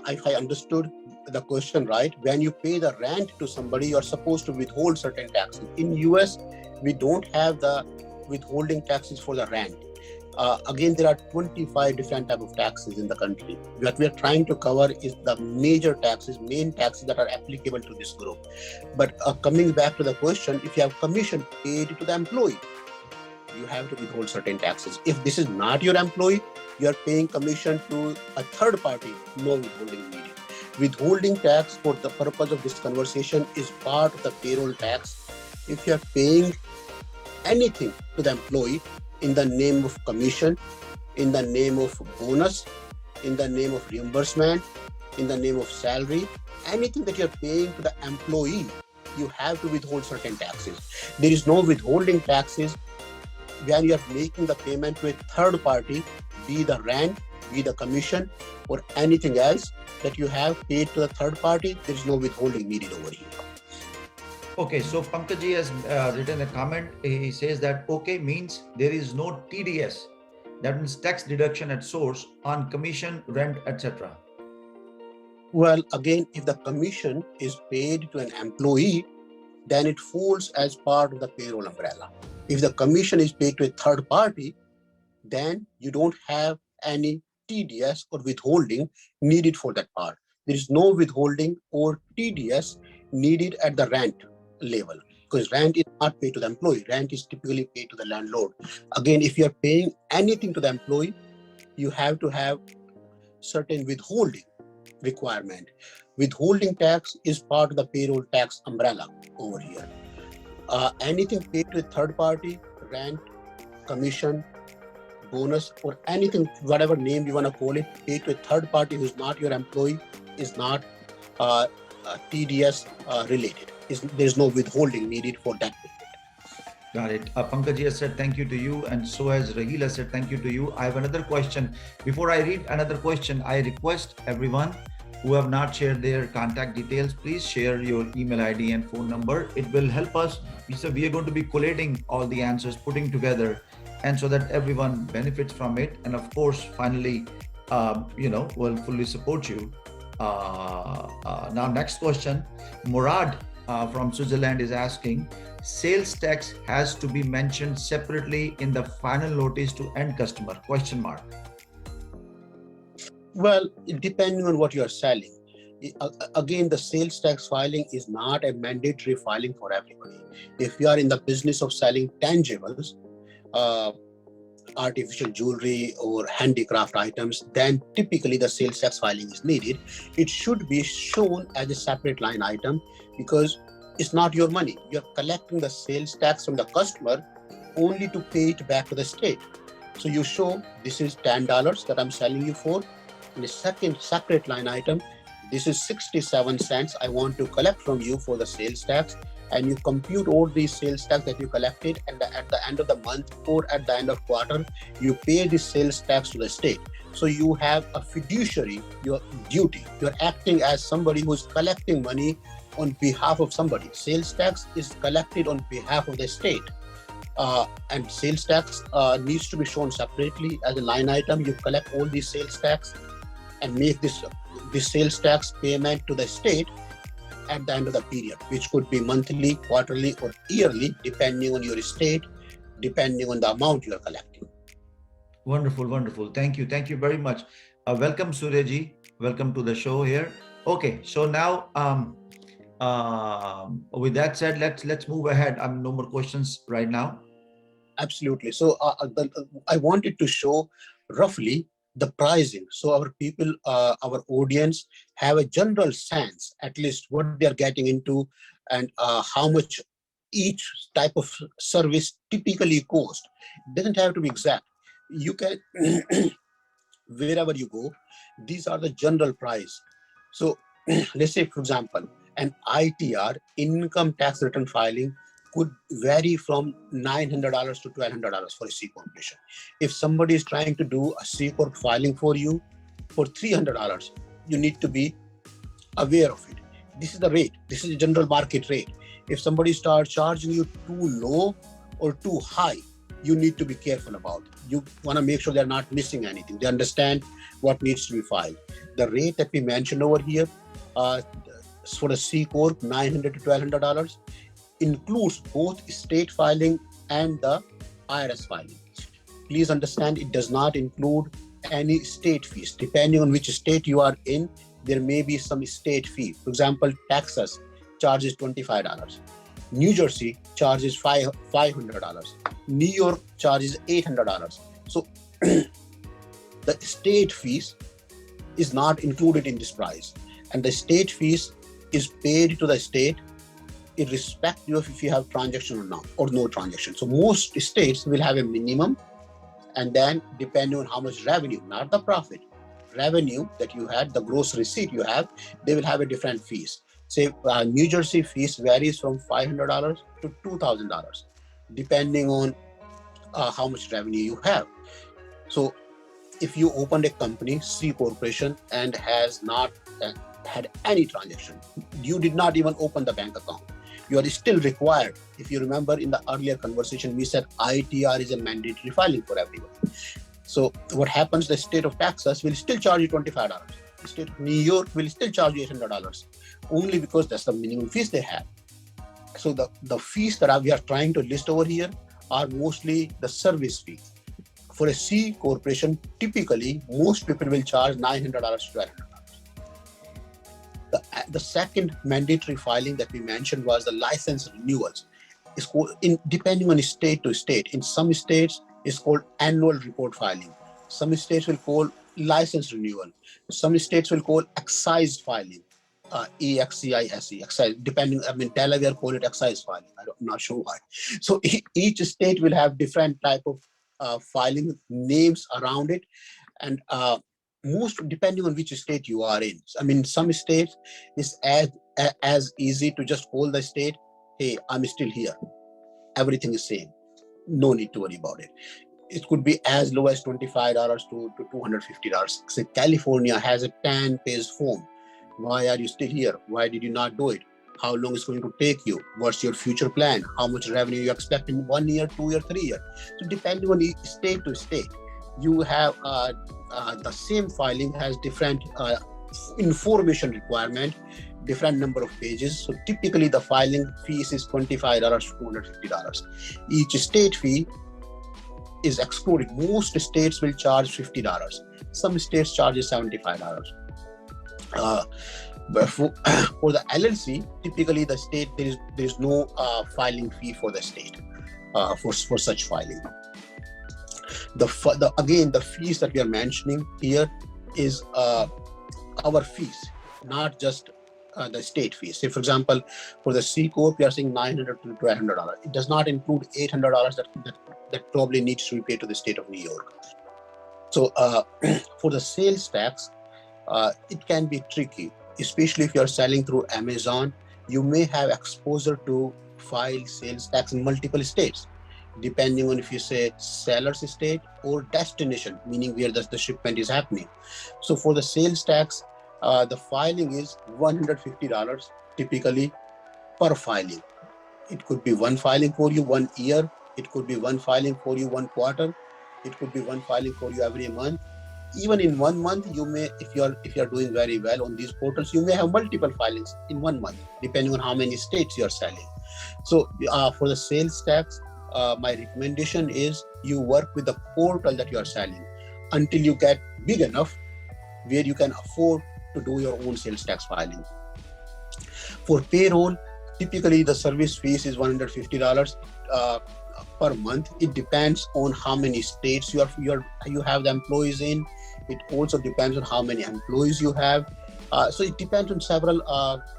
if I understood the question right, when you pay the rent to somebody, you're supposed to withhold certain taxes. In US, we don't have the withholding taxes for the rent. Again, there are 25 different types of taxes in the country. What we are trying to cover is the major taxes, main taxes that are applicable to this group. But coming back to the question, if you have commission paid to the employee, you have to withhold certain taxes. If this is not your employee, you are paying commission to a third party, no withholding needed. Withholding tax, for the purpose of this conversation, is part of the payroll tax. If you are paying anything to the employee in the name of commission, in the name of bonus, in the name of reimbursement, in the name of salary, anything that you're paying to the employee, you have to withhold certain taxes. There is no withholding taxes when you're making the payment to a third party, be the rent, be the commission, or anything else that you have paid to the third party. There is no withholding needed over here.
Okay, so Pankaj has written a comment. He says that okay means there is no TDS. That means tax deduction at source on commission, rent, etc.
Well, again, if the commission is paid to an employee, then it falls as part of the payroll umbrella. If the commission is paid to a third party, then you don't have any TDS or withholding needed for that part. There is no withholding or TDS needed at the rent level, because rent is not paid to the employee. Rent is typically paid to the landlord. Again, if you are paying anything to the employee, you have to have certain withholding requirement. Withholding tax is part of the payroll tax umbrella over here. Anything paid to a third party, rent, commission, bonus, or anything, whatever name you want to call it, paid to a third party who's not your employee, is not uh, TDS related. There's no withholding needed for that.
Got it. Pankaj has said thank you to you, and so has Rahila said thank you to you. I have another question. Before I read another question, I request everyone who have not shared their contact details, please share your email ID and phone number. It will help us. We are going to be collating all the answers, putting together, and so that everyone benefits from it. And of course, finally, will fully support you. Now, next question, Murad from Switzerland is asking, sales tax has to be mentioned separately in the final notice to end customer, question mark.
Well, depending on what you are selling. Again, the sales tax filing is not a mandatory filing for everybody. If you are in the business of selling tangibles, artificial jewelry or handicraft items, then typically the sales tax filing is needed. It should be shown as a separate line item because it's not your money. You're collecting the sales tax from the customer only to pay it back to the state. So you show this is $10 that I'm selling you for. In the second separate line item, this is 67 cents I want to collect from you for the sales tax, and you compute all these sales tax that you collected, and at the end of the month or at the end of quarter, you pay this sales tax to the state. So you have a fiduciary, your duty. You're acting as somebody who's collecting money on behalf of somebody. Sales tax is collected on behalf of the state. And sales tax needs to be shown separately as a line item. You collect all these sales tax and make this sales tax payment to the state at the end of the period, which could be monthly, quarterly, or yearly, depending on your state, depending on the amount you are collecting.
Wonderful, wonderful. Thank you very much. Welcome, Suryaji. Welcome to the show here. Okay, so now with that said, let's move ahead. No more questions right now.
Absolutely. So I wanted to show roughly the pricing, so our people, our audience, have a general sense, at least what they are getting into, and how much each type of service typically cost. It doesn't have to be exact. You can wherever you go, these are the general price. So let's say, for example, an ITR, income tax return filing, could vary from $900 to $1,200 for a C corporation. If somebody is trying to do a C corp filing for you for $300, you need to be aware of it. This is the rate. This is the general market rate. If somebody starts charging you too low or too high, you need to be careful about it. You want to make sure they're not missing anything. They understand what needs to be filed. The rate that we mentioned over here for the C corp, $900 to $1,200, includes both state filing and the IRS filing. Please understand, it does not include any state fees. Depending on which state you are in, there may be some state fee. For example, Texas charges $25. New Jersey charges $500. New York charges $800. So the state fees is not included in this price. And the state fees is paid to the state irrespective of if you have transaction or not, or no transaction. So most states will have a minimum, and then depending on how much revenue, not the profit, revenue that you had, the gross receipt you have, they will have a different fees. Say New Jersey fees varies from $500 to $2,000, depending on how much revenue you have. So if you opened a company, C corporation, and has not had any transaction, you did not even open the bank account, you are still required. If you remember in the earlier conversation, we said ITR is a mandatory filing for everyone. So what happens, the state of Texas will still charge you $25. The state of New York will still charge you $800, only because that's the minimum fees they have. So the fees that we are trying to list over here are mostly the service fee. For a C corporation, typically, most people will charge $900 to $1,200. The second mandatory filing that we mentioned was the license renewals. It's called, depending on state to state. In some states, it's called annual report filing. Some states will call license renewal. Some states will call excise filing. EXCISE, excise, depending, Delaware call it excise filing. I'm not sure why. So each state will have different type of filing names around it. And most depending on which state you are in. Some states is as easy to just call the state, hey, I'm still here. Everything is same. No need to worry about it. It could be as low as $25 to $250. So California has a 10-page form. Why are you still here? Why did you not do it? How long is it going to take you? What's your future plan? How much revenue you expect in 1 year, 2 year, 3 years? So depending on the state to state, you have the same filing has different information requirement, different number of pages. So typically the filing fees is $25 to $250. Each state fee is excluded. Most states will charge $50. Some states charge $75. But for the LLC, typically the state there is no filing fee for the state for such filing. The fees that we are mentioning here is our fees, not just the state fees. Say, for example, for the C Corp, we are saying $900 to $1,200. It does not include $800 that probably needs to be paid to the state of New York. So for the sales tax, it can be tricky, especially if you are selling through Amazon. You may have exposure to file sales tax in multiple states, depending on if you say seller's state or destination, meaning where the shipment is happening. So for the sales tax, the filing is $150 typically per filing. It could be one filing for you 1 year. It could be one filing for you 1 quarter. It could be one filing for you every month. Even in 1 month, you may, if you are doing very well on these portals, you may have multiple filings in 1 month, depending on how many states you are selling. So for the sales tax, my recommendation is you work with the portal that you are selling until you get big enough where you can afford to do your own sales tax filing. For payroll, typically the service fees is $150 per month. It depends on how many states you have the employees in. It also depends on how many employees you have. So it depends on several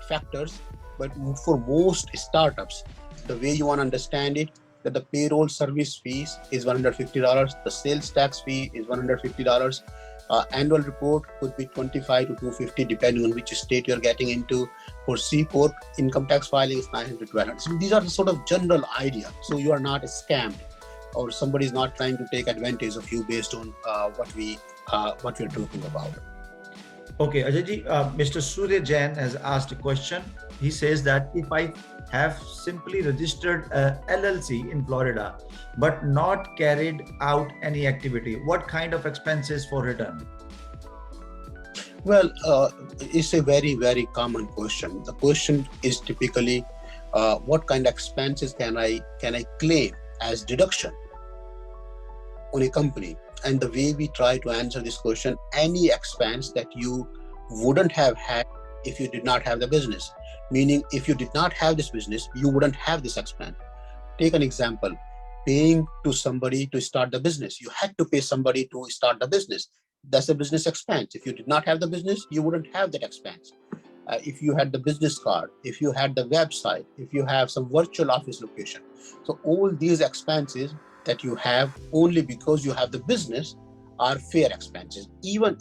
factors. But for most startups, the way you want to understand it, that the payroll service fees is $150. The sales tax fee is $150. Annual report could be $25 to $250, depending on which state you're getting into. For C Corp, income tax filing is $900 to $1,200. So these are the sort of general idea. So you are not scammed, or somebody is not trying to take advantage of you based on what we're talking about.
Okay, Ajayji, Mr. Surya Jain has asked a question. He says that if I have simply registered a LLC in Florida, but not carried out any activity, what kind of expenses for return?
Well, it's a very, very common question. The question is typically, what kind of expenses can I claim as deduction on a company? And the way we try to answer this question, any expense that you wouldn't have had if you did not have the business. Meaning, if you did not have this business, you wouldn't have this expense. Take an example, paying to somebody to start the business. You had to pay somebody to start the business. That's a business expense. If you did not have the business, you wouldn't have that expense. If you had the business card, if you had the website, if you have some virtual office location. So all these expenses that you have only because you have the business are fair expenses. Even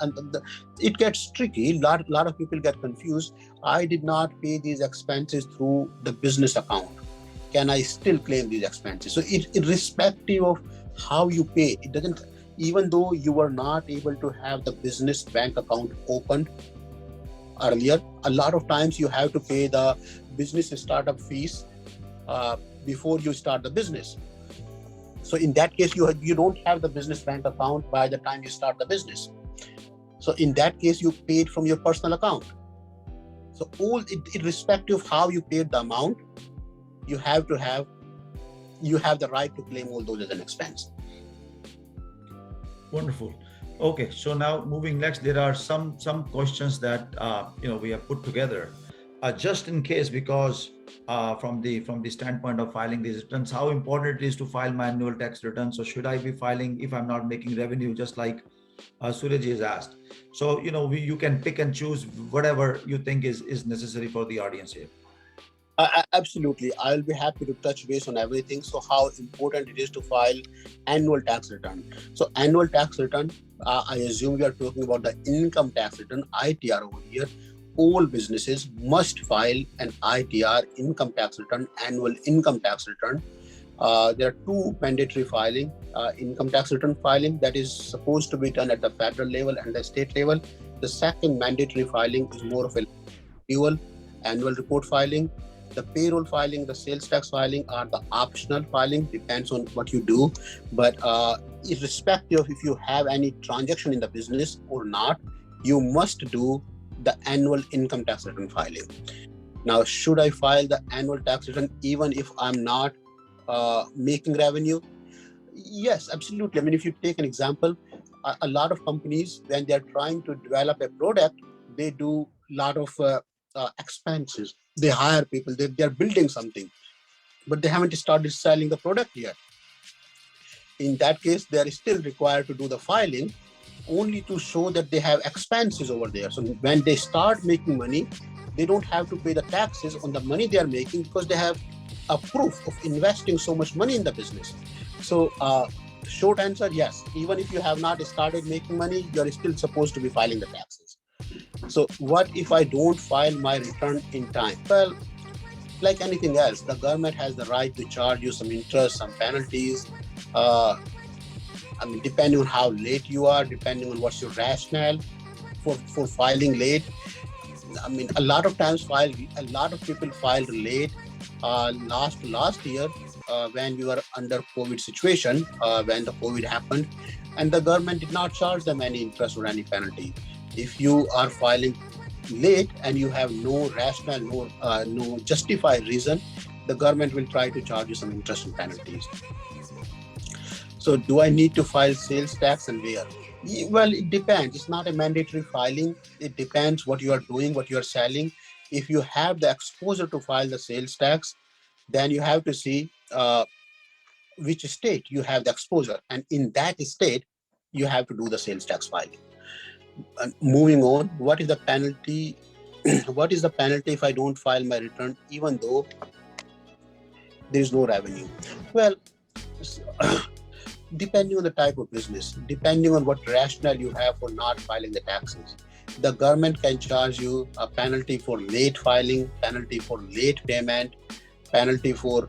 it gets tricky. Lot of people get confused. I did not pay these expenses through the business account. Can I still claim these expenses? So irrespective of how you pay, it doesn't. Even though you were not able to have the business bank account opened earlier, a lot of times you have to pay the business startup fees before you start the business. So in that case, you don't have the business bank account by the time you start the business. So in that case, you paid from your personal account. So irrespective of how you paid the amount, you have the right to claim all those as an expense.
Wonderful. Okay, so now moving next, there are some questions that we have put together, just in case, because from the standpoint of filing these returns, how important it is to file my annual tax returns. So should I be filing if I'm not making revenue, just like Suraj has asked? So you can pick and choose whatever you think is necessary for the audience here.
Absolutely. I'll be happy to touch base on everything. So how important it is to file annual tax return. So annual tax return, I assume we are talking about the income tax return, ITR over here. All businesses must file an ITR, income tax return, annual income tax return. There are two mandatory filing, income tax return filing that is supposed to be done at the federal level and the state level. The second mandatory filing is more of a annual report filing. The payroll filing, the sales tax filing are the optional filing, depends on what you do. But irrespective of if you have any transaction in the business or not, you must do the annual income tax return filing. Now, should I file the annual tax return even if I'm not making revenue? Yes, absolutely. I mean, if you take an example, a lot of companies, when they're trying to develop a product, they do a lot of expenses. They hire people, they're building something, but they haven't started selling the product yet. In that case, they are still required to do the filing only to show that they have expenses over there. So when they start making money, they don't have to pay the taxes on the money they are making because they have a proof of investing so much money in the business. So short answer, yes, even if you have not started making money, you're still supposed to be filing the taxes. So what if I don't file my return in time? Well, like anything else, the government has the right to charge you some interest, some penalties. I mean, depending on how late you are, depending on what's your rationale for filing late. I mean, a lot of people filed late last year when we were under COVID situation, when the COVID happened, and the government did not charge them any interest or any penalty. If you are filing late and you have no rationale, no justified reason, the government will try to charge you some interest and penalties. So do I need to file sales tax and where? Well, it depends. It's not a mandatory filing. It depends what you are doing, what you are selling. If you have the exposure to file the sales tax, then you have to see which state you have the exposure. And in that state, you have to do the sales tax filing. Moving on, what is the penalty? What is the penalty if I don't file my return, even though there is no revenue? Well, depending on the type of business, depending on what rationale you have for not filing the taxes, the government can charge you a penalty for late filing, penalty for late payment, penalty for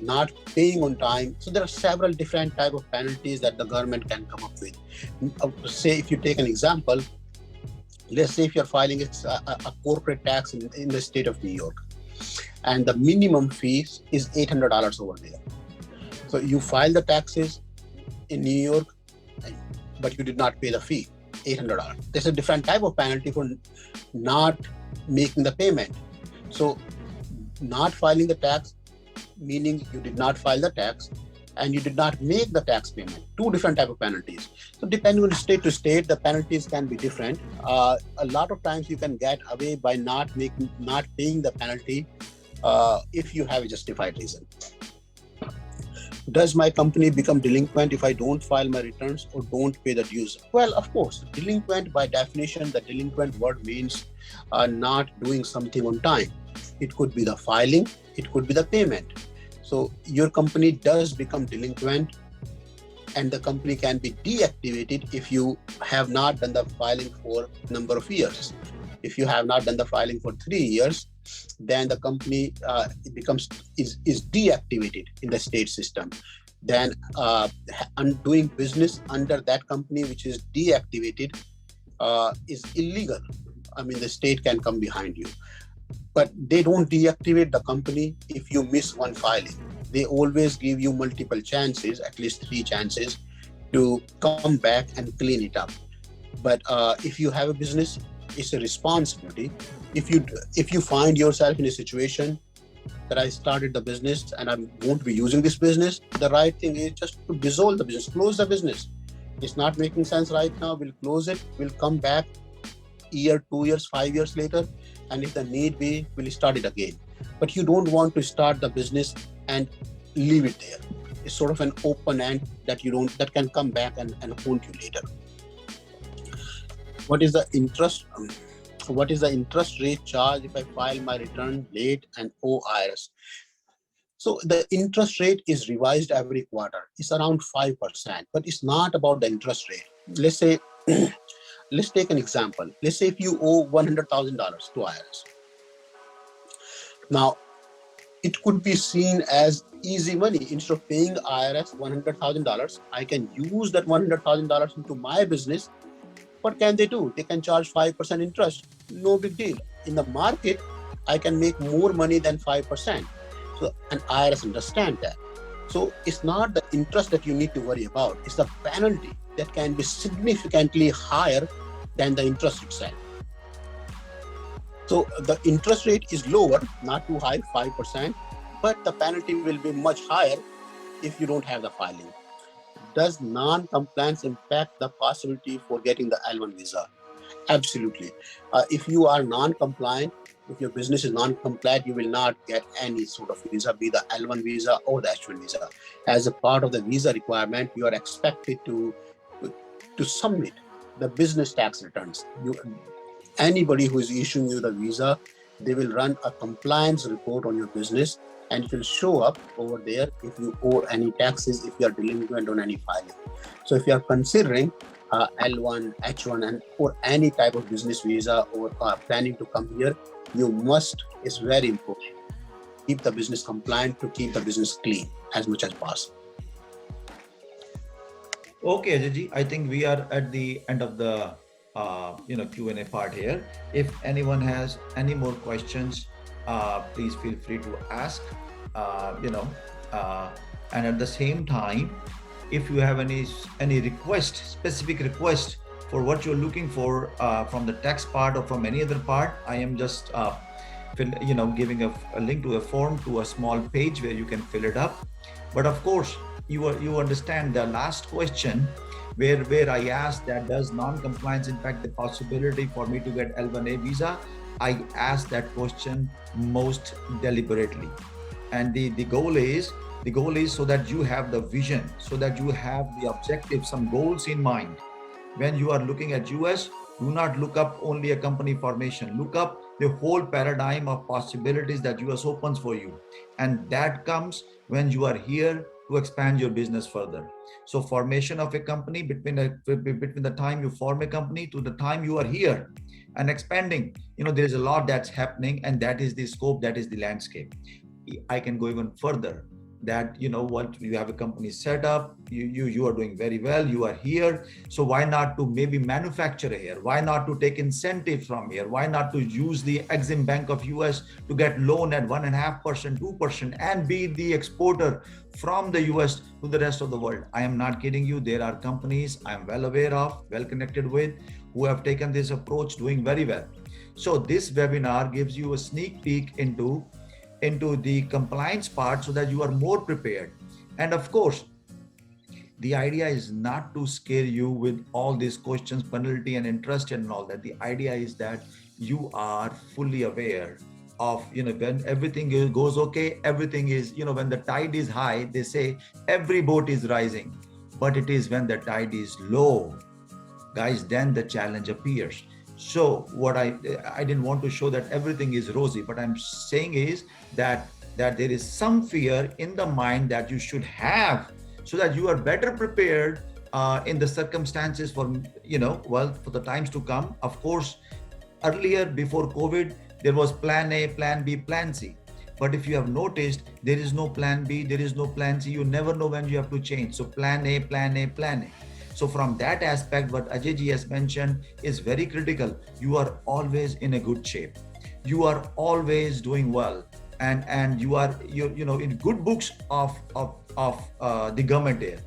not paying on time. So there are several different type of penalties that the government can come up with. Say if you take an example, let's say if you're filing a corporate tax in the state of New York, and the minimum fees is $800 over there. So you file the taxes in New York, but you did not pay the fee, $800. There's a different type of penalty for not making the payment. So not filing the tax, meaning you did not file the tax and you did not make the tax payment. Two different type of penalties. So depending on state to state, the penalties can be different. A lot of times you can get away by not paying the penalty if you have a justified reason. Does my company become delinquent if I don't file my returns or don't pay the dues? Well, of course, delinquent by definition, the delinquent word means not doing something on time. It could be the filing, it could be the payment. So your company does become delinquent and the company can be deactivated if you have not done the filing for a number of years. If you have not done the filing for 3 years, then the company is deactivated in the state system. Then doing business under that company which is deactivated is illegal. I mean, the state can come behind you. but they don't deactivate the company if you miss one filing. They always give you multiple chances, at least 3 chances, to come back and clean it up. But if you have a business, it's a responsibility. If you find yourself in a situation that I started the business and I won't be using this business, the right thing is just to dissolve the business, close the business. It's not making sense right now. We'll close it. We'll come back year, 2 years, 5 years later, and if the need be, we'll start it again. But you don't want to start the business and leave it there. It's sort of an open end that can come back and haunt you later. What is the interest? What is the interest rate charge if I file my return late and owe IRS? So the interest rate is revised every quarter. It's around 5%, but it's not about the interest rate. Let's say, let's take an example. Let's say if you owe $100,000 to IRS. Now, it could be seen as easy money. Instead of paying IRS $100,000, I can use that $100,000 into my business. What can they do? They can charge 5% interest. No big deal. In the market, I can make more money than 5%. So, and IRS understand that. So it's not the interest that you need to worry about. It's the penalty that can be significantly higher than the interest itself. So the interest rate is lower, not too high, 5%, but the penalty will be much higher if you don't have the filing. Does non-compliance impact the possibility for getting the L1 visa? Absolutely. If you are non-compliant, if your business is non-compliant, you will not get any sort of visa, be the L1 visa or the H1 visa. As a part of the visa requirement, you are expected to submit the business tax returns. Anybody who is issuing you the visa, they will run a compliance report on your business, and it will show up over there if you owe any taxes, if you are delinquent on any filing. So if you are considering L1, H1, or any type of business visa, or planning to come here, you must, it's very important, keep the business compliant to keep the business clean as much as possible.
Okay, Ajay, I think we are at the end of the Q&A part here. If anyone has any more questions, please feel free to ask. And at the same time, if you have any specific request for what you're looking for from the text part or from any other part, I am just giving a link to a form, to a small page where you can fill it up. But of course, you understand the last question where I asked that does non-compliance impact the possibility for me to get L1A visa? I asked that question most deliberately, and the goal is so that you have the vision, so that you have the objective, some goals in mind. When you are looking at US, do not look up only a company formation. Look up the whole paradigm of possibilities that US opens for you, and that comes when you are here to expand your business further. So formation of a company, between the time you form a company to the time you are here and expanding, there is a lot that's happening, and that is the scope, that is the landscape. I can go even further, that you have a company set up, you are doing very well, you are here, so why not to maybe manufacture here? Why not to take incentive from here? Why not to use the Exim Bank of US to get loan at 1.5%, 2%, and be the exporter from the US to the rest of the world? I am not kidding you. There are companies I am well aware of, well connected with, who have taken this approach, doing very well. So this webinar gives you a sneak peek into the compliance part, so that you are more prepared. And of course, the idea is not to scare you with all these questions, penalty and interest and all that. The idea is that you are fully aware of, when everything goes okay, everything is, when the tide is high, they say every boat is rising, but it is when the tide is low, guys, then the challenge appears. So what I didn't want to show that everything is rosy, but I'm saying is that there is some fear in the mind that you should have, so that you are better prepared in the circumstances for, for the times to come. Of course, earlier, before COVID, there was plan A, plan B, plan C. But if you have noticed, there is no plan B, there is no plan C. You never know when you have to change. So plan A, plan A, plan A. So from that aspect, what Ajay ji has mentioned is very critical. You are always in a good shape. you are always doing well, and you're in good books of the government here,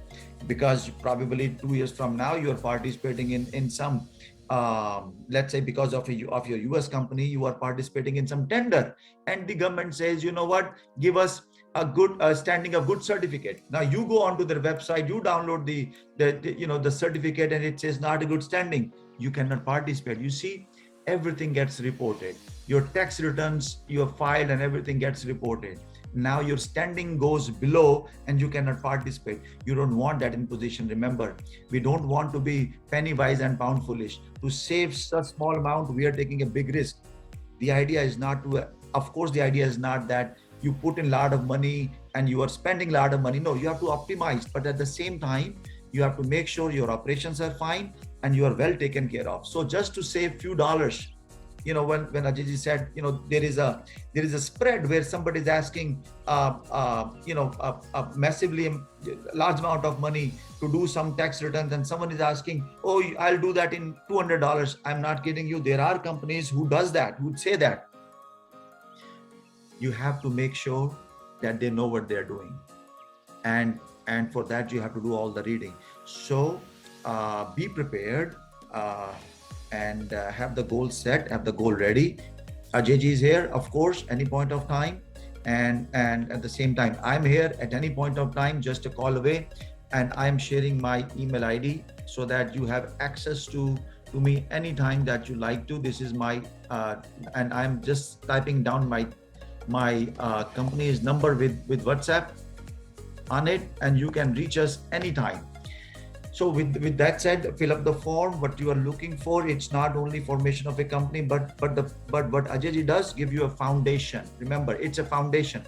because probably 2 years from now you are participating in some let's say because of your US company, you are participating in some tender, and the government says, you know what, give us a good standing, a good certificate. Now you go onto their website, you download the certificate, and it says not a good standing, you cannot participate. You see, everything gets reported. Your tax returns you have filed and everything gets reported. Now your standing goes below and you cannot participate. You don't want that in position. Remember, we don't want to be penny wise and pound foolish. To save such small amount, we are taking a big risk. The idea is not to, of course, the idea is not that you put in a lot of money and you are spending a lot of money. No, you have to optimize, but at the same time, you have to make sure your operations are fine and you are well taken care of. So just to save few dollars, when Ajay said, there is a spread where somebody is asking, a massively large amount of money to do some tax returns, and someone is asking, oh, I'll do that in $200. I'm not kidding you. There are companies who does that, who would say that. You have to make sure that they know what they're doing, and for that you have to do all the reading. So be prepared. And have the goal set, have the goal ready. Ajay is here, of course, any point of time. And at the same time, I'm here at any point of time, just a call away. And I'm sharing my email ID so that you have access to me anytime that you like to. This is my, and I'm just typing down my company's number with WhatsApp on it, and you can reach us anytime. So with that said, fill up the form. What you are looking for, it's not only formation of a company, but what Ajay does, give you a foundation. Remember, it's a foundation.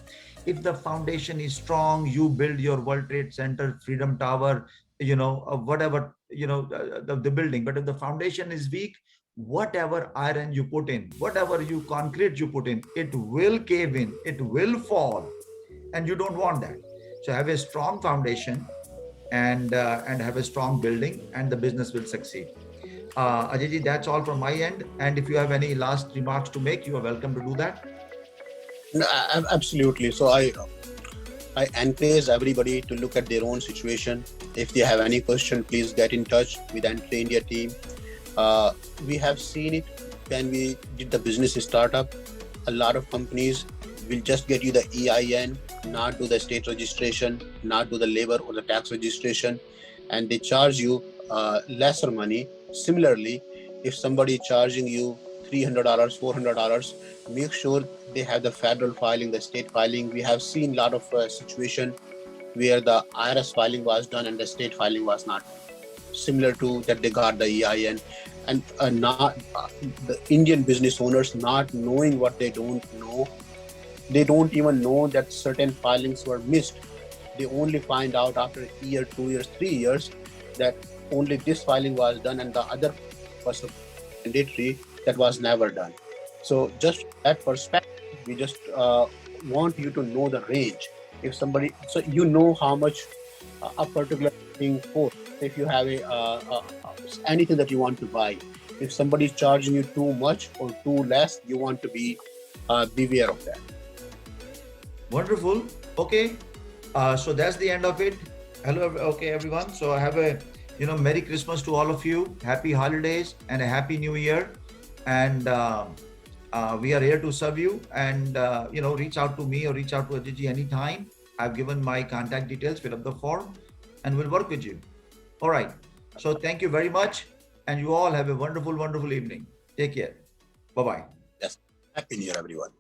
If the foundation is strong, you build your World Trade Center, Freedom Tower, whatever, the building. But if the foundation is weak, whatever iron you put in, whatever concrete you put in, it will cave in, it will fall, and you don't want that. So have a strong foundation, and have a strong building, and the business will succeed. Ajay, that's all from my end. And if you have any last remarks to make, you are welcome to do that.
No, absolutely. So I encourage everybody to look at their own situation. If they have any question, please get in touch with Entry India team. We have seen it when we did the business startup. A lot of companies will just get you the EIN, not do the state registration, not do the labor or the tax registration, and they charge you lesser money. Similarly, if somebody is charging you $300, $400, make sure they have the federal filing, the state filing. We have seen a lot of situation where the IRS filing was done and the state filing was not similar to that. They got the EIN, and not the Indian business owners not knowing what they don't know. They don't even know that certain filings were missed. They only find out after a year, 2 years, 3 years that only this filing was done and the other was mandatory that was never done. So just that perspective, we just want you to know the range. If somebody, so you know how much a particular thing for. If you have anything that you want to buy, if somebody is charging you too much or too less, you want to be beware of that.
Wonderful. Okay. So that's the end of it. Hello. Okay, everyone. So I have a, Merry Christmas to all of you. Happy holidays and a Happy New Year. And we are here to serve you. And, reach out to me or reach out to Ajay anytime. I've given my contact details, fill up the form, and we'll work with you. All right. So thank you very much. And you all have a wonderful, wonderful evening. Take care. Bye-bye.
Yes. Happy New Year, everyone.